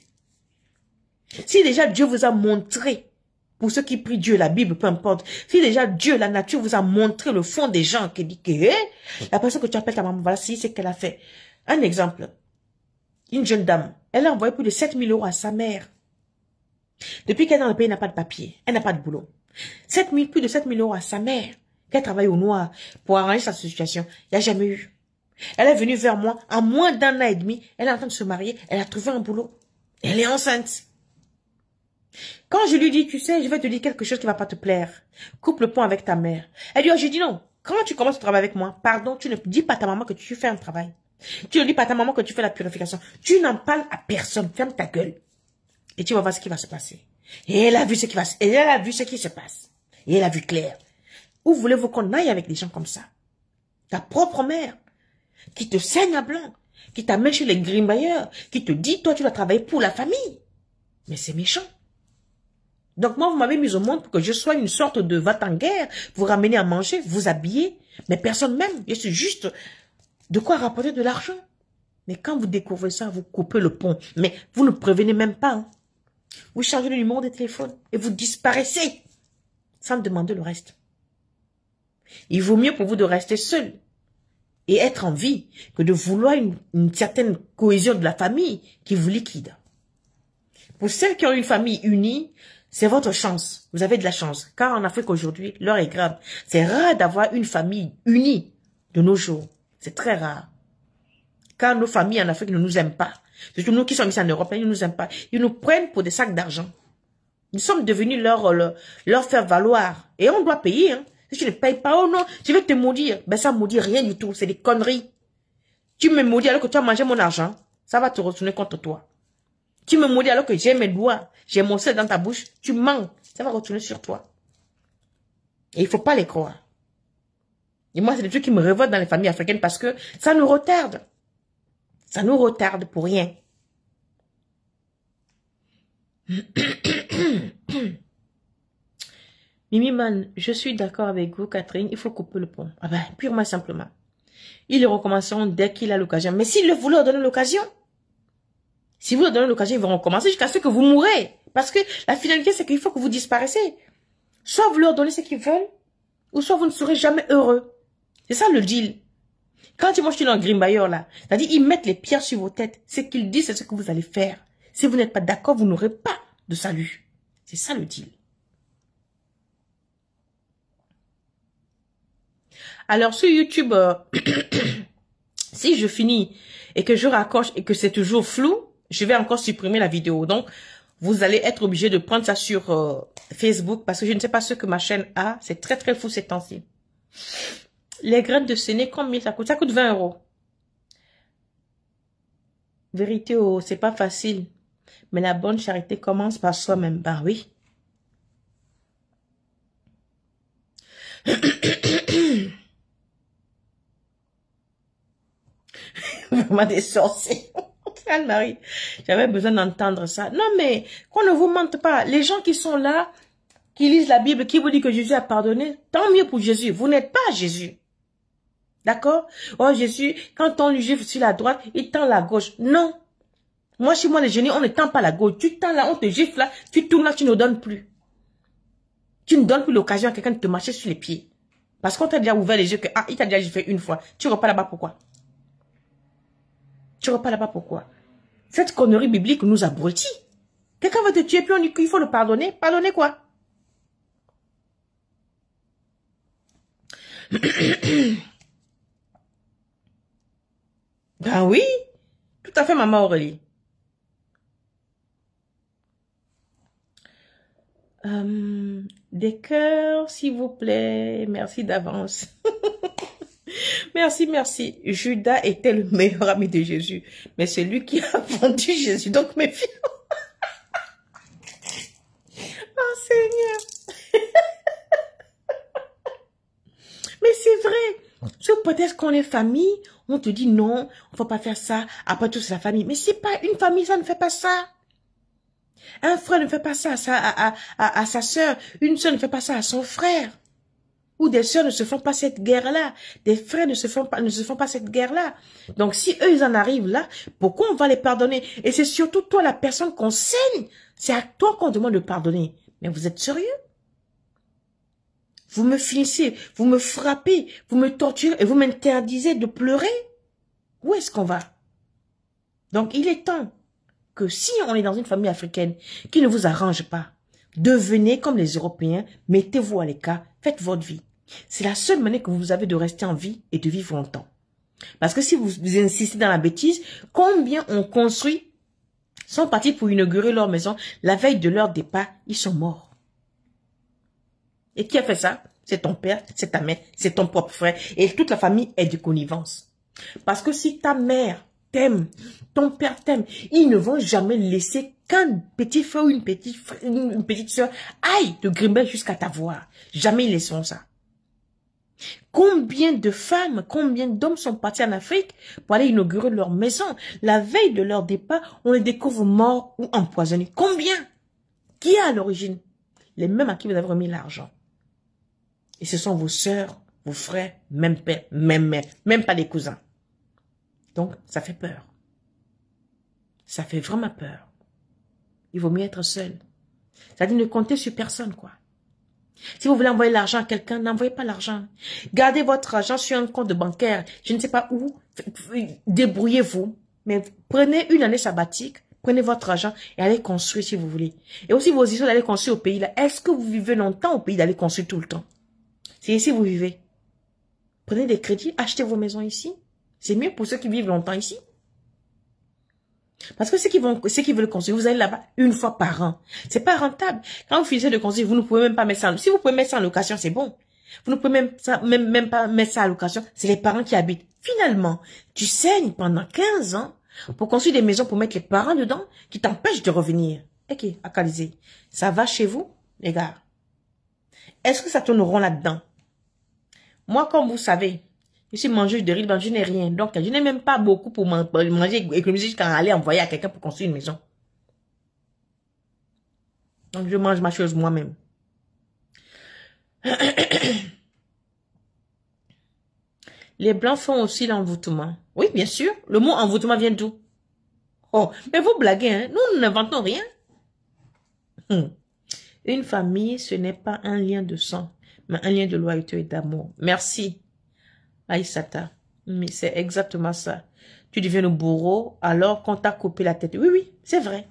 Si déjà Dieu vous a montré, pour ceux qui prient Dieu, la Bible, peu importe, si déjà Dieu, la nature vous a montré le fond des gens, qui dit que la personne que tu appelles ta maman, voilà, c'est ce qu'elle a fait. Un exemple. Une jeune dame, elle a envoyé plus de 7 000 € à sa mère. Depuis qu'elle est dans le pays, elle n'a pas de papier. Elle n'a pas de boulot. Plus de 7 000 € à sa mère, qu'elle travaille au noir pour arranger sa situation. Il n'y a jamais eu. Elle est venue vers moi, en moins d'1 an et demi, elle est en train de se marier, elle a trouvé un boulot. Elle est enceinte. Quand je lui dis, tu sais, je vais te dire quelque chose qui ne va pas te plaire. Coupe le pont avec ta mère. Elle dit, oh, j'ai dit non. Quand tu commences à travailler avec moi, pardon, tu ne dis pas à ta maman que tu fais un travail. Tu ne dis pas à ta maman que tu fais la purification. Tu n'en parles à personne. Ferme ta gueule. Et tu vas voir ce qui va se passer. Et elle a vu ce qui va se... Et elle a vu ce qui se passe. Et elle a vu clair. Où voulez-vous qu'on aille avec des gens comme ça? Ta propre mère, qui te saigne à blanc, qui t'amène chez les grimbailleurs, qui te dit, toi, tu dois travailler pour la famille. Mais c'est méchant. Donc moi, vous m'avez mis au monde pour que je sois une sorte de va-t-en-guerre, vous ramener à manger, vous habiller, mais personne même. Je suis juste de quoi rapporter de l'argent. Mais quand vous découvrez ça, vous coupez le pont. Mais vous ne prévenez même pas. Hein. Vous changez le numéro de téléphone et vous disparaissez sans demander le reste. Il vaut mieux pour vous de rester seul et être en vie que de vouloir une certaine cohésion de la famille qui vous liquide. Pour celles qui ont une famille unie, c'est votre chance. Vous avez de la chance. Car en Afrique aujourd'hui, l'heure est grave. C'est rare d'avoir une famille unie de nos jours. C'est très rare. Car nos familles en Afrique ne nous aiment pas. Surtout nous qui sommes ici en Europe, ils ne nous aiment pas. Ils nous prennent pour des sacs d'argent. Nous sommes devenus leur faire valoir. Et on doit payer. Hein. Si tu ne payes pas, oh non, je vais te maudire. Ben ça maudit rien du tout. C'est des conneries. Tu me maudis alors que tu as mangé mon argent. Ça va te retourner contre toi. Tu me maudis alors que j'ai mes doigts, j'ai mon sel dans ta bouche, tu mens, ça va retourner sur toi. Et il ne faut pas les croire. Et moi, c'est des trucs qui me révoltent dans les familles africaines parce que ça nous retarde. Ça nous retarde pour rien. Mimi Man, je suis d'accord avec vous, Catherine, il faut couper le pont. Ah ben, purement simplement. Ils le recommenceront dès qu'il a l'occasion. Mais s'il vous leur donne l'occasion, si vous leur donnez l'occasion, ils vont recommencer jusqu'à ce que vous mourrez. Parce que la finalité, c'est qu'il faut que vous disparaissiez. Soit vous leur donnez ce qu'ils veulent, ou soit vous ne serez jamais heureux. C'est ça le deal. Quand ils mangent dans le Grimbayor, là, c'est-à-dire ils mettent les pierres sur vos têtes. Ce qu'ils disent, c'est ce que vous allez faire. Si vous n'êtes pas d'accord, vous n'aurez pas de salut. C'est ça le deal. Alors sur YouTube, si je finis et que je raccroche et que c'est toujours flou, je vais encore supprimer la vidéo. Donc, vous allez être obligé de prendre ça sur Facebook parce que je ne sais pas ce que ma chaîne a. C'est très très fou ces temps-ci. Les graines de séné, combien ça coûte? Ça coûte 20 €. Vérité, oh, c'est pas facile. Mais la bonne charité commence par soi-même. Ben oui. Vraiment des sorciers. Anne-Marie, j'avais besoin d'entendre ça. Non, mais qu'on ne vous mente pas. Les gens qui sont là, qui lisent la Bible, qui vous disent que Jésus a pardonné, tant mieux pour Jésus. Vous n'êtes pas Jésus. D'accord? Oh, Jésus, quand on lui gifle sur la droite, il tend la gauche. Non. Moi, chez moi, les génies, on ne tend pas la gauche. Tu tends là, on te gifle là, tu tournes là, tu ne donnes plus. Tu ne donnes plus l'occasion à quelqu'un de te marcher sur les pieds. Parce qu'on t'a déjà ouvert les yeux que, ah, il t'a déjà giflé une fois. Tu repars là-bas, pourquoi? Tu repars là-bas, pourquoi? Cette connerie biblique nous abrutit. Quelqu'un va te tuer, puis on dit qu'il faut le pardonner. Pardonner quoi? Ben oui, tout à fait, maman Aurélie. Des cœurs, s'il vous plaît. Merci d'avance. Merci, merci. Judas était le meilleur ami de Jésus. Mais c'est lui qui a vendu Jésus. Donc, méfiez. Oh, Seigneur. Mais c'est vrai. Sur peut-être qu'on est famille, on te dit non, on ne faut pas faire ça. Après tout, c'est la famille. Mais c'est pas une famille, ça ne fait pas ça. Un frère ne fait pas ça à sa sœur. Une sœur ne fait pas ça à son frère. Ou des sœurs ne se font pas cette guerre-là. Des frères ne se font pas cette guerre-là. Donc, si eux, ils en arrivent là, pourquoi on va les pardonner? Et c'est surtout toi, la personne qu'on saigne. C'est à toi qu'on demande de pardonner. Mais vous êtes sérieux? Vous me finissez, vous me frappez, vous me torturez et vous m'interdisez de pleurer? Où est-ce qu'on va? Donc, il est temps que si on est dans une famille africaine qui ne vous arrange pas, devenez comme les Européens, mettez-vous à l'écart, faites votre vie. C'est la seule manière que vous avez de rester en vie et de vivre longtemps. Parce que si vous insistez dans la bêtise, combien on construit sont partis pour inaugurer leur maison, la veille de leur départ, ils sont morts. Et qui a fait ça? C'est ton père, c'est ta mère, c'est ton propre frère. Et toute la famille est de connivence. Parce que si ta mère t'aime, ton père t'aime, ils ne vont jamais laisser qu'un petit frère ou une petite soeur aille te grimper jusqu'à t'avoir. Jamais ils laisseront ça. Combien de femmes, combien d'hommes sont partis en Afrique pour aller inaugurer leur maison? La veille de leur départ, on les découvre morts ou empoisonnés. Combien? Qui est à l'origine? Les mêmes à qui vous avez remis l'argent. Et ce sont vos sœurs, vos frères, même père, même mère, même pas les cousins. Donc, ça fait peur. Ça fait vraiment peur. Il vaut mieux être seul. C'est-à-dire ne compter sur personne, quoi. Si vous voulez envoyer l'argent à quelqu'un, n'envoyez pas l'argent. Gardez votre argent sur un compte bancaire. Je ne sais pas où. Débrouillez-vous. Mais prenez une année sabbatique. Prenez votre argent et allez construire si vous voulez. Et aussi vos histoires d'aller construire au pays là. Est-ce que vous vivez longtemps au pays d'aller construire tout le temps? C'est ici que vous vivez. Prenez des crédits, achetez vos maisons ici. C'est mieux pour ceux qui vivent longtemps ici. Parce que ceux qui veulent construire, vous allez là-bas une fois par an. C'est pas rentable. Quand vous finissez de construire, vous ne pouvez même pas mettre ça. Si vous pouvez mettre ça en location, c'est bon. Vous ne pouvez même pas mettre ça en location. C'est les parents qui habitent. Finalement, tu saignes pendant 15 ans pour construire des maisons pour mettre les parents dedans qui t'empêchent de revenir. Ok, Akalizé. Ça va chez vous, les gars? Est-ce que ça tourne rond là-dedans? Moi, comme vous savez, je suis mangeuse de riz, je n'ai rien. Donc, je n'ai même pas beaucoup pour manger, économiser jusqu'à aller envoyer à quelqu'un pour construire une maison. Donc, je mange ma chose moi-même. Les blancs font aussi l'envoûtement. Oui, bien sûr. Le mot envoûtement vient d'où? Oh, mais vous blaguez, hein? Nous n'inventons rien. Une famille, ce n'est pas un lien de sang, mais un lien de loyauté et d'amour. Merci. Aïssata, mais c'est exactement ça. Tu deviens le bourreau alors qu'on t'a coupé la tête. Oui, oui, c'est vrai.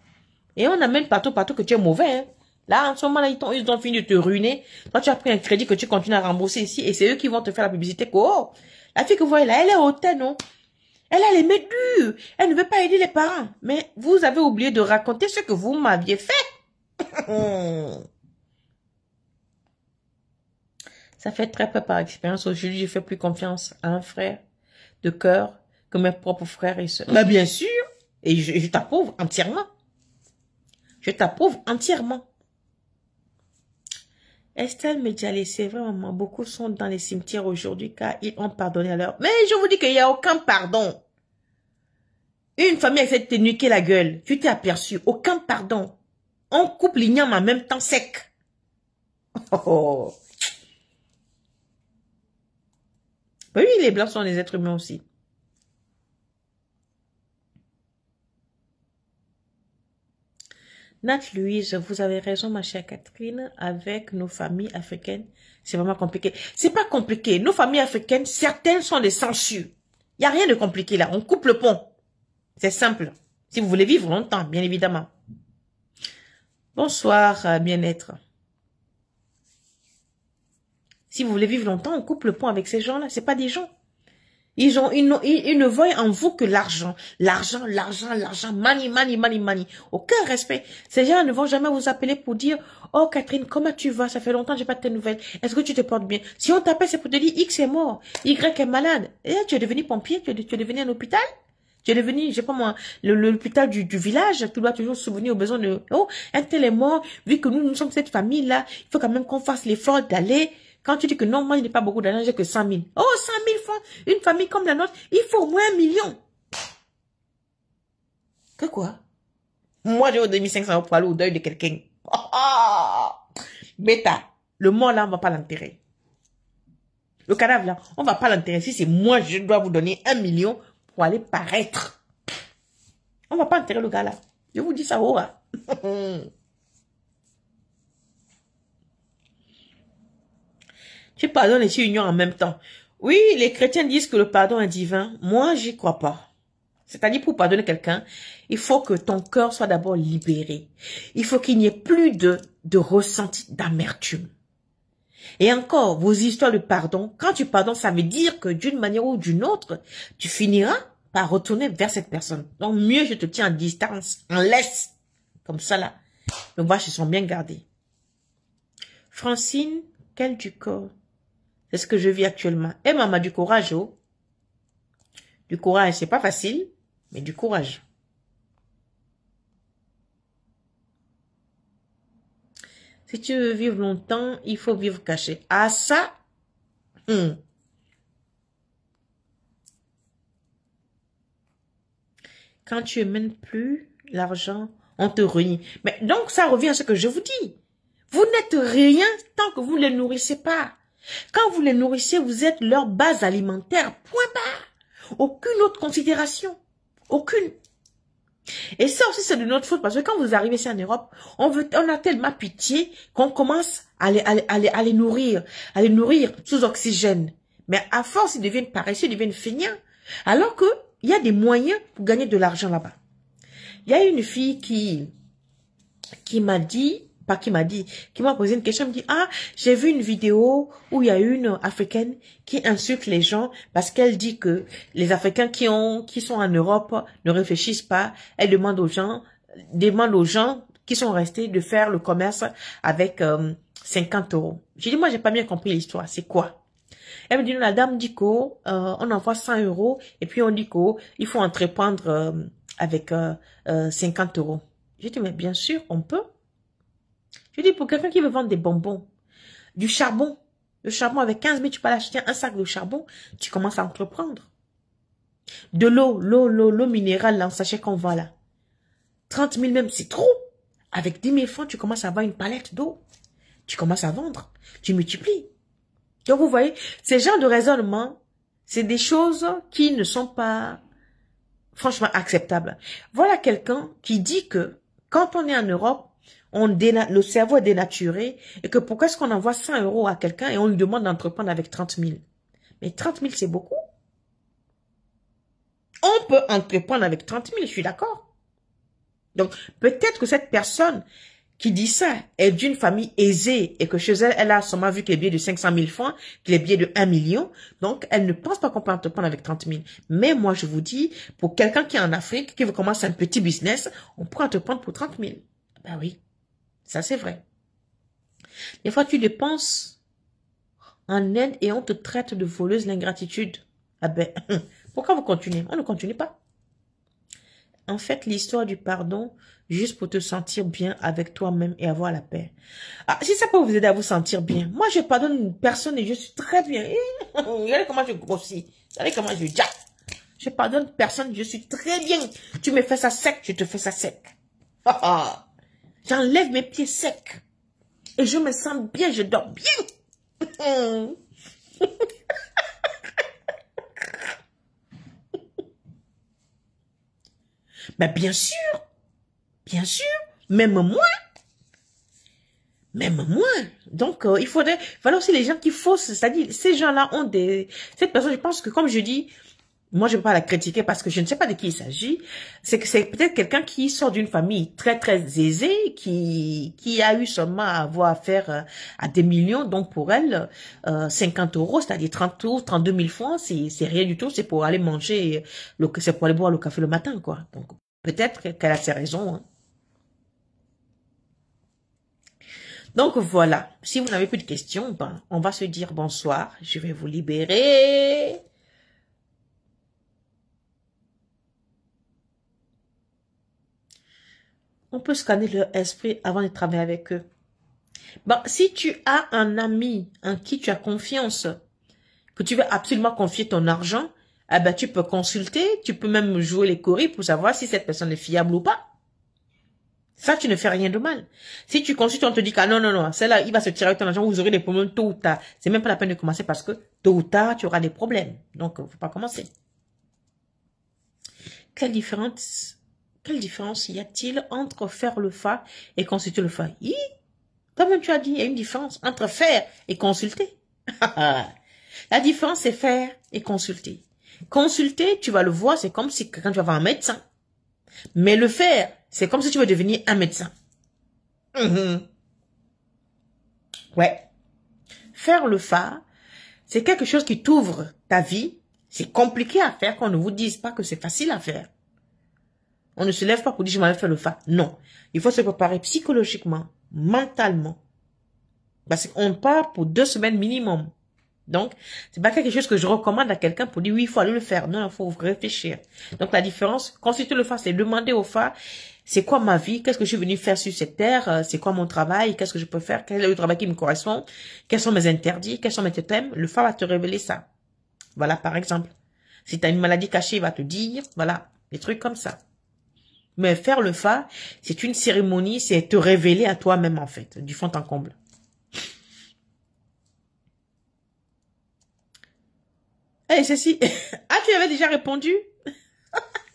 Et on amène partout que tu es mauvais. Hein. Là, en ce moment-là, ils ont fini de te ruiner. Toi, tu as pris un crédit que tu continues à rembourser ici et c'est eux qui vont te faire la publicité. Oh, la fille que vous voyez là, elle est hautaine, non? Elle a les mains dures. Elle ne veut pas aider les parents. Mais vous avez oublié de raconter ce que vous m'aviez fait. Ça fait très peu par expérience. Aujourd'hui, je fais plus confiance à un frère de cœur que mes propres frères et sœurs. Mais bien sûr, et je t'approuve entièrement. Je t'approuve entièrement. Estelle Medjali, c'est vrai, maman, beaucoup sont dans les cimetières aujourd'hui car ils ont pardonné à leur... Mais je vous dis qu'il n'y a aucun pardon. Une famille essaie de te niquer la gueule. Tu t'es aperçu. Aucun pardon. On coupe l'igname en même temps sec. Oh. Oui, les blancs sont des êtres humains aussi. Nat Louise, vous avez raison, ma chère Catherine, avec nos familles africaines, c'est vraiment compliqué. C'est pas compliqué. Nos familles africaines, certaines sont des sangsues. Il n'y a rien de compliqué là. On coupe le pont. C'est simple. Si vous voulez vivre longtemps, bien évidemment. Bonsoir, bien-être. Si vous voulez vivre longtemps, on coupe le pont avec ces gens-là. C'est pas des gens. Ils ne voient en vous que l'argent. L'argent, l'argent, l'argent. Money, money, money, money. Aucun respect. Ces gens ne vont jamais vous appeler pour dire, oh Catherine, comment tu vas? Ça fait longtemps que j'ai pas de tes nouvelles. Est-ce que tu te portes bien? Si on t'appelle, c'est pour te dire, X est mort. Y est malade. Et tu es devenu pompier? Tu es devenu un hôpital? Tu es devenu, je sais pas moi, l'hôpital du village. Tu dois toujours se souvenir aux besoins de, oh, un tel est mort. Vu que nous sommes cette famille-là, il faut quand même qu'on fasse l'effort d'aller. Quand tu dis que non, moi, il n'est pas beaucoup d'argent, j'ai que 100 000. Oh, 100 000 francs, une famille comme la nôtre, il faut au moins 1 million. Que quoi? Moi, j'ai au 2500 euros pour aller au deuil de quelqu'un. Oh, oh. Bêta, le mort là, on va pas l'enterrer. Le cadavre là, on va pas l'enterrer. Si c'est moi, je dois vous donner 1 million pour aller paraître. On va pas enterrer le gars là. Je vous dis ça, oh. Tu pardonnes et tu unions en même temps. Oui, les chrétiens disent que le pardon est divin. Moi, j'y crois pas. C'est-à-dire, pour pardonner quelqu'un, il faut que ton cœur soit d'abord libéré. Il faut qu'il n'y ait plus de ressenti d'amertume. Et encore, vos histoires de pardon, quand tu pardonnes, ça veut dire que d'une manière ou d'une autre, tu finiras par retourner vers cette personne. Donc, mieux, je te tiens à distance, en laisse. Comme ça, là. Les vaches se sont bien gardées. Francine, quel du corps? C'est ce que je vis actuellement. Eh maman, du courage, oh. Du courage, c'est pas facile, mais du courage. Si tu veux vivre longtemps, il faut vivre caché. Ah ça, Quand tu mènes plus l'argent, on te ruine. Mais donc, ça revient à ce que je vous dis. Vous n'êtes rien tant que vous ne les nourrissez pas. Quand vous les nourrissez, vous êtes leur base alimentaire. Point barre. Aucune autre considération. Aucune. Et ça aussi, c'est de notre faute, parce que quand vous arrivez ici en Europe, on a tellement pitié qu'on commence à les nourrir sous oxygène. Mais à force, ils deviennent paresseux, ils deviennent feignants. Alors que il y a des moyens pour gagner de l'argent là-bas. Il y a une fille qui m'a dit, pas qui m'a dit, qui m'a posé une question, elle me dit, ah, j'ai vu une vidéo où il y a une Africaine qui insulte les gens parce qu'elle dit que les Africains qui sont en Europe ne réfléchissent pas. Elle demande aux gens qui sont restés de faire le commerce avec 50 euros. J'ai dit, moi, j'ai pas bien compris l'histoire. C'est quoi? Elle me dit, la dame dit qu'on envoie 100 euros et puis on dit qu'il faut entreprendre avec 50 euros. J'ai dit, mais bien sûr, on peut. Je dis, pour quelqu'un qui veut vendre des bonbons, du charbon, le charbon avec 15 000, tu peux l'acheter un sac de charbon, tu commences à entreprendre. De l'eau minérale, là, en sachet qu'on vend là. 30 000 même, c'est trop. Avec 10 000 francs, tu commences à avoir une palette d'eau. Tu commences à vendre. Tu multiplies. Donc, vous voyez, ces genres de raisonnement, c'est des choses qui ne sont pas franchement acceptables. Voilà quelqu'un qui dit que quand on est en Europe, le cerveau est dénaturé et que pourquoi est-ce qu'on envoie 100 euros à quelqu'un et on lui demande d'entreprendre avec 30 000. Mais 30 000, c'est beaucoup. On peut entreprendre avec 30 000, je suis d'accord. Donc, peut-être que cette personne qui dit ça est d'une famille aisée et que chez elle, elle a seulement vu que les billets de 500 000 francs, que les billets de 1 million. Donc, elle ne pense pas qu'on peut entreprendre avec 30 000. Mais moi, je vous dis, pour quelqu'un qui est en Afrique, qui veut commencer un petit business, on peut entreprendre pour 30 000. Ben oui, ça c'est vrai. Des fois, tu dépenses en aide et on te traite de voleuse l'ingratitude. Ah ben, pourquoi vous continuez? On ne continue pas. En fait, l'histoire du pardon, juste pour te sentir bien avec toi-même et avoir la paix. Ah, si ça peut vous aider à vous sentir bien. Moi, je pardonne une personne et je suis très bien. Regardez comment je grossis. Regardez comment je jappe. Je pardonne personne, je suis très bien. Tu me fais ça sec, je te fais ça sec. J'enlève mes pieds secs. Et je me sens bien, je dors bien. Mais bien sûr, même moi. Donc, il faudrait, voilà aussi les gens qui faussent, c'est-à-dire, ces gens-là ont cette personne, je pense que comme je dis, moi je ne peux pas la critiquer parce que je ne sais pas de qui il s'agit, c'est que c'est peut-être quelqu'un qui sort d'une famille très très aisée, qui a eu seulement à avoir affaire à des millions, donc pour elle, 50 euros, c'est-à-dire 30 ou 32 000 francs, c'est rien du tout, c'est pour aller manger, c'est pour aller boire le café le matin, quoi. Donc, peut-être qu'elle a ses raisons, hein. Donc voilà, si vous n'avez plus de questions, ben, on va se dire bonsoir, je vais vous libérer. On peut scanner leur esprit avant de travailler avec eux. Bon, si tu as un ami en qui tu as confiance, que tu veux absolument confier ton argent, eh ben, tu peux consulter, tu peux même jouer les coris pour savoir si cette personne est fiable ou pas. Ça, tu ne fais rien de mal. Si tu consultes, on te dit que non, celle-là, il va se tirer avec ton argent, vous aurez des problèmes tôt ou tard. C'est même pas la peine de commencer parce que tôt ou tard, tu auras des problèmes. Donc, faut pas commencer. Quelle différence y a-t-il entre faire le fa et consulter le fa? Toi-même, tu as dit, il y a une différence entre faire et consulter. La différence, c'est faire et consulter. Consulter, tu vas le voir, c'est comme si quand tu vas voir un médecin. Mais le faire, c'est comme si tu veux devenir un médecin. Ouais. Faire le fa, c'est quelque chose qui t'ouvre ta vie. C'est compliqué à faire, qu'on ne vous dise pas que c'est facile à faire. On ne se lève pas pour dire je m'en vais faire le fa. Non. Il faut se préparer psychologiquement, mentalement. Parce qu'on part pour 2 semaines minimum. Donc, c'est pas quelque chose que je recommande à quelqu'un pour dire oui, il faut aller le faire. Non, il faut réfléchir. Donc, la différence, consulter le fa, c'est demander au fa, c'est quoi ma vie? Qu'est-ce que je suis venu faire sur cette terre? C'est quoi mon travail? Qu'est-ce que je peux faire? Quel est le travail qui me correspond? Quels sont mes interdits? Quels sont mes totems? Le fa va te révéler ça. Voilà, par exemple. Si tu as une maladie cachée, il va te dire, voilà, des trucs comme ça. Mais faire le fa, c'est une cérémonie, c'est te révéler à toi-même, en fait, du fond en comble. Eh, ceci. Ah, tu avais déjà répondu?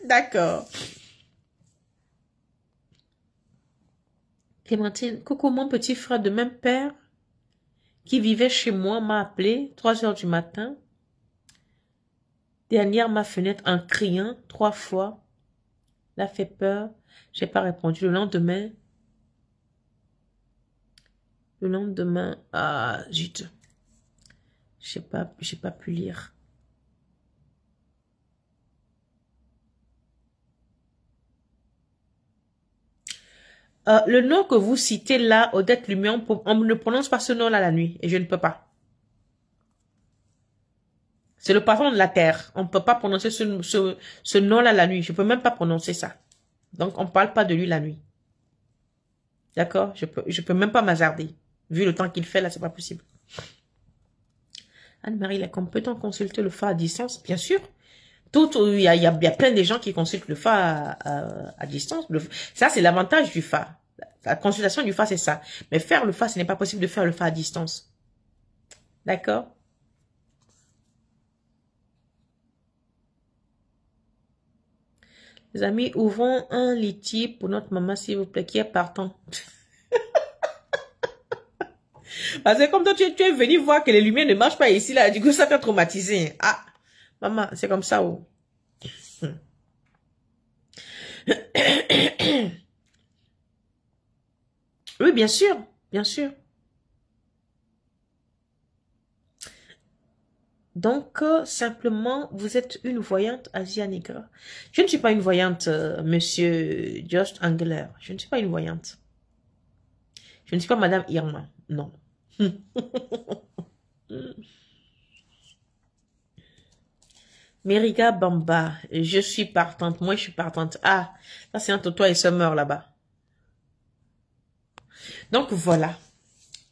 D'accord. Clémentine, coucou, mon petit frère de même père qui vivait chez moi m'a appelé 3 heures du matin, derrière ma fenêtre en criant 3 fois. L'a fait peur. J'ai pas répondu. Le lendemain, ah, zut. J'ai pas pu lire. Le nom que vous citez là, Odette Lumière, on ne prononce pas ce nom-là la nuit. Et je ne peux pas. C'est le patron de la terre. On ne peut pas prononcer ce nom-là la nuit. Je ne peux même pas prononcer ça. Donc, on ne parle pas de lui la nuit. D'accord? Je peux même pas m'hasarder. Vu le temps qu'il fait là, c'est pas possible. Anne-Marie Lacombe, peut-on consulter le phare à distance? Bien sûr. Il y a plein de gens qui consultent le phare à distance. Ça, c'est l'avantage du phare. La consultation du phare, c'est ça. Mais faire le phare, ce n'est pas possible de faire le phare à distance. D'accord? Les amis, ouvrons un litige pour notre maman, s'il vous plaît, qui est partant. Parce que comme toi, tu es venu voir que les lumières ne marchent pas ici, là, du coup, ça t'a traumatisé. Ah, maman, c'est comme ça. Oh. Oui, bien sûr, bien sûr. Donc, simplement, vous êtes une voyante Asia Negra. Je ne suis pas une voyante, monsieur Just Angler. Je ne suis pas une voyante. Je ne suis pas madame Irma. Non. Meriga Bamba, je suis partante. Moi, je suis partante. Ah, ça c'est entre toi et Summer là-bas. Donc, voilà.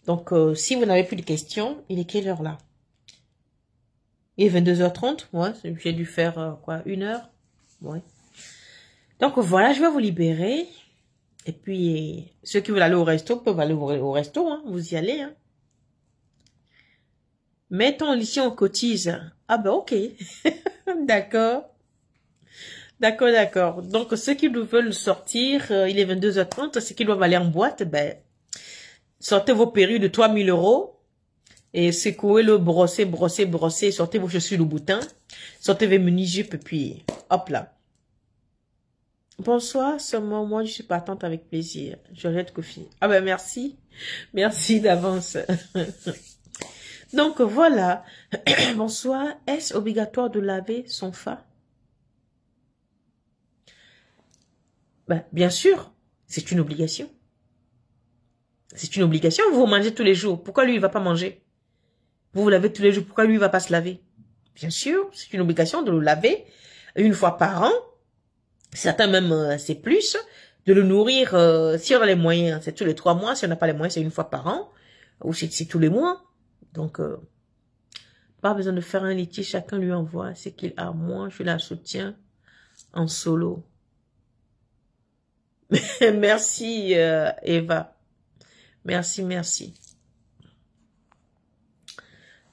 Donc, si vous n'avez plus de questions, il est quelle heure là? Il est 22h30. Ouais, j'ai dû faire quoi, 1 heure? Ouais. Donc, voilà, je vais vous libérer. Et puis, ceux qui veulent aller au resto peuvent aller au resto. Hein, vous y allez. Hein. Mettons ici, on cotise. Ah ben, ok. D'accord. D'accord, d'accord. Donc, ceux qui veulent sortir, il est 22h30, ceux qui doivent aller en boîte, ben, sortez vos perruques de 3000 € et secouez-le, brossez, sortez vos chaussures de boutin, sortez vos mini-jupes, et puis, hop là. Bonsoir, seulement moi, je suis partante avec plaisir. J'aurais de Kofi. Ah ben, merci. Merci d'avance. Donc, voilà. Bonsoir. Est-ce obligatoire de laver son fa? Ben, bien sûr, c'est une obligation. C'est une obligation, vous mangez tous les jours. Pourquoi lui, il ne va pas manger? Vous lavez tous les jours, pourquoi lui, il ne va pas se laver? Bien sûr, c'est une obligation de le laver 1 fois par an. Certains même, c'est plus. De le nourrir, si on a les moyens, c'est tous les 3 mois. Si on n'a pas les moyens, c'est 1 fois par an. Ou c'est tous les mois. Donc, pas besoin de faire un litige, chacun lui envoie ce qu'il a. Moi, je la soutiens en solo. Merci, Eva. Merci, merci.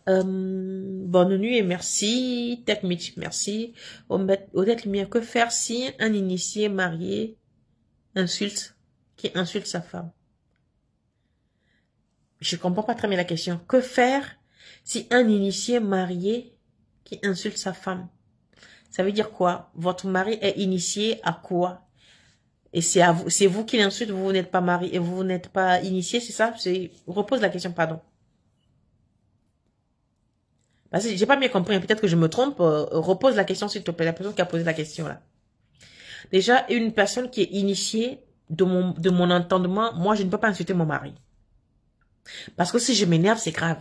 Bonne nuit et merci. Tech Mitch, merci. Odette Lumière, que faire si un initié marié qui insulte sa femme? Je comprends pas très bien la question. Que faire si un initié marié qui insulte sa femme? Ça veut dire quoi? Votre mari est initié à quoi? Et c'est vous qui l'insulte, vous n'êtes pas marié et vous n'êtes pas initié, c'est ça? Repose la question, pardon. Parce que j'ai pas bien compris, peut-être que je me trompe. Repose la question s'il te plaît, la personne qui a posé la question là. Déjà, une personne qui est initiée de mon entendement, moi je ne peux pas insulter mon mari. Parce que si je m'énerve, c'est grave.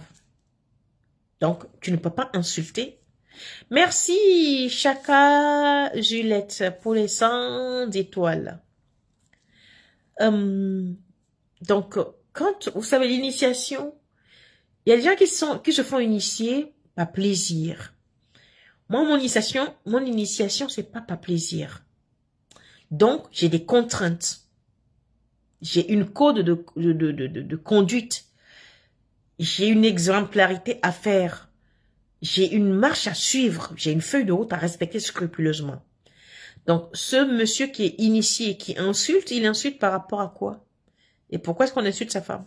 Donc, tu ne peux pas insulter. Merci, Chaka Juliette, pour les 100 étoiles. Donc, quand vous savez l'initiation, il y a des gens qui se font initier par plaisir. Moi, mon initiation, c'est pas par plaisir. Donc, j'ai des contraintes. J'ai une code de conduite. J'ai une exemplarité à faire. J'ai une marche à suivre. J'ai une feuille de route à respecter scrupuleusement. Donc, ce monsieur qui est initié, qui insulte, il insulte par rapport à quoi? Et pourquoi est-ce qu'on insulte sa femme?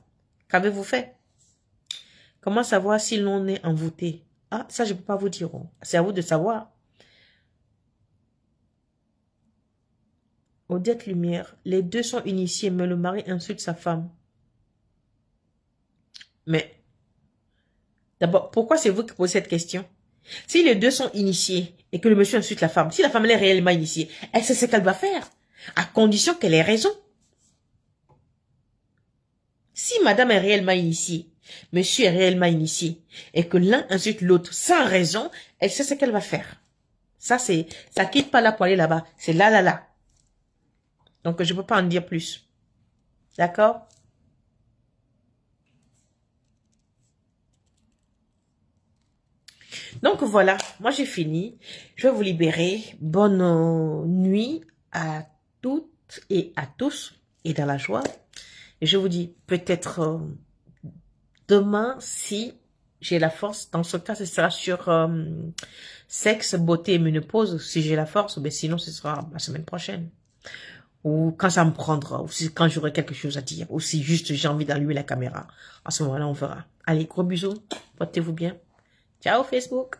Qu'avez-vous fait? Comment savoir si l'on est envoûté? Ah, ça, je ne peux pas vous dire. C'est à vous de savoir. Odette Lumière, les deux sont initiés, mais le mari insulte sa femme. Mais, d'abord, pourquoi c'est vous qui posez cette question? Si les deux sont initiés et que le monsieur insulte la femme, si la femme elle est réellement initiée, elle sait ce qu'elle doit faire, à condition qu'elle ait raison. Si madame est réellement initiée, monsieur est réellement initié, et que l'un insulte l'autre sans raison, elle sait ce qu'elle va faire. Ça quitte pas là pour aller là-bas. C'est là, là, là. Donc, je peux pas en dire plus. D'accord? Donc, voilà. Moi, j'ai fini. Je vais vous libérer. Bonne nuit à toutes et à tous. Et dans la joie. Et je vous dis, peut-être demain, si j'ai la force. Dans ce cas, ce sera sur sexe, beauté et ménopause. Si j'ai la force. Mais sinon, ce sera la semaine prochaine. Ou quand ça me prendra, ou si quand j'aurai quelque chose à dire, ou si juste j'ai envie d'allumer la caméra. À ce moment-là, on verra. Allez, gros bisous, portez-vous bien. Ciao Facebook.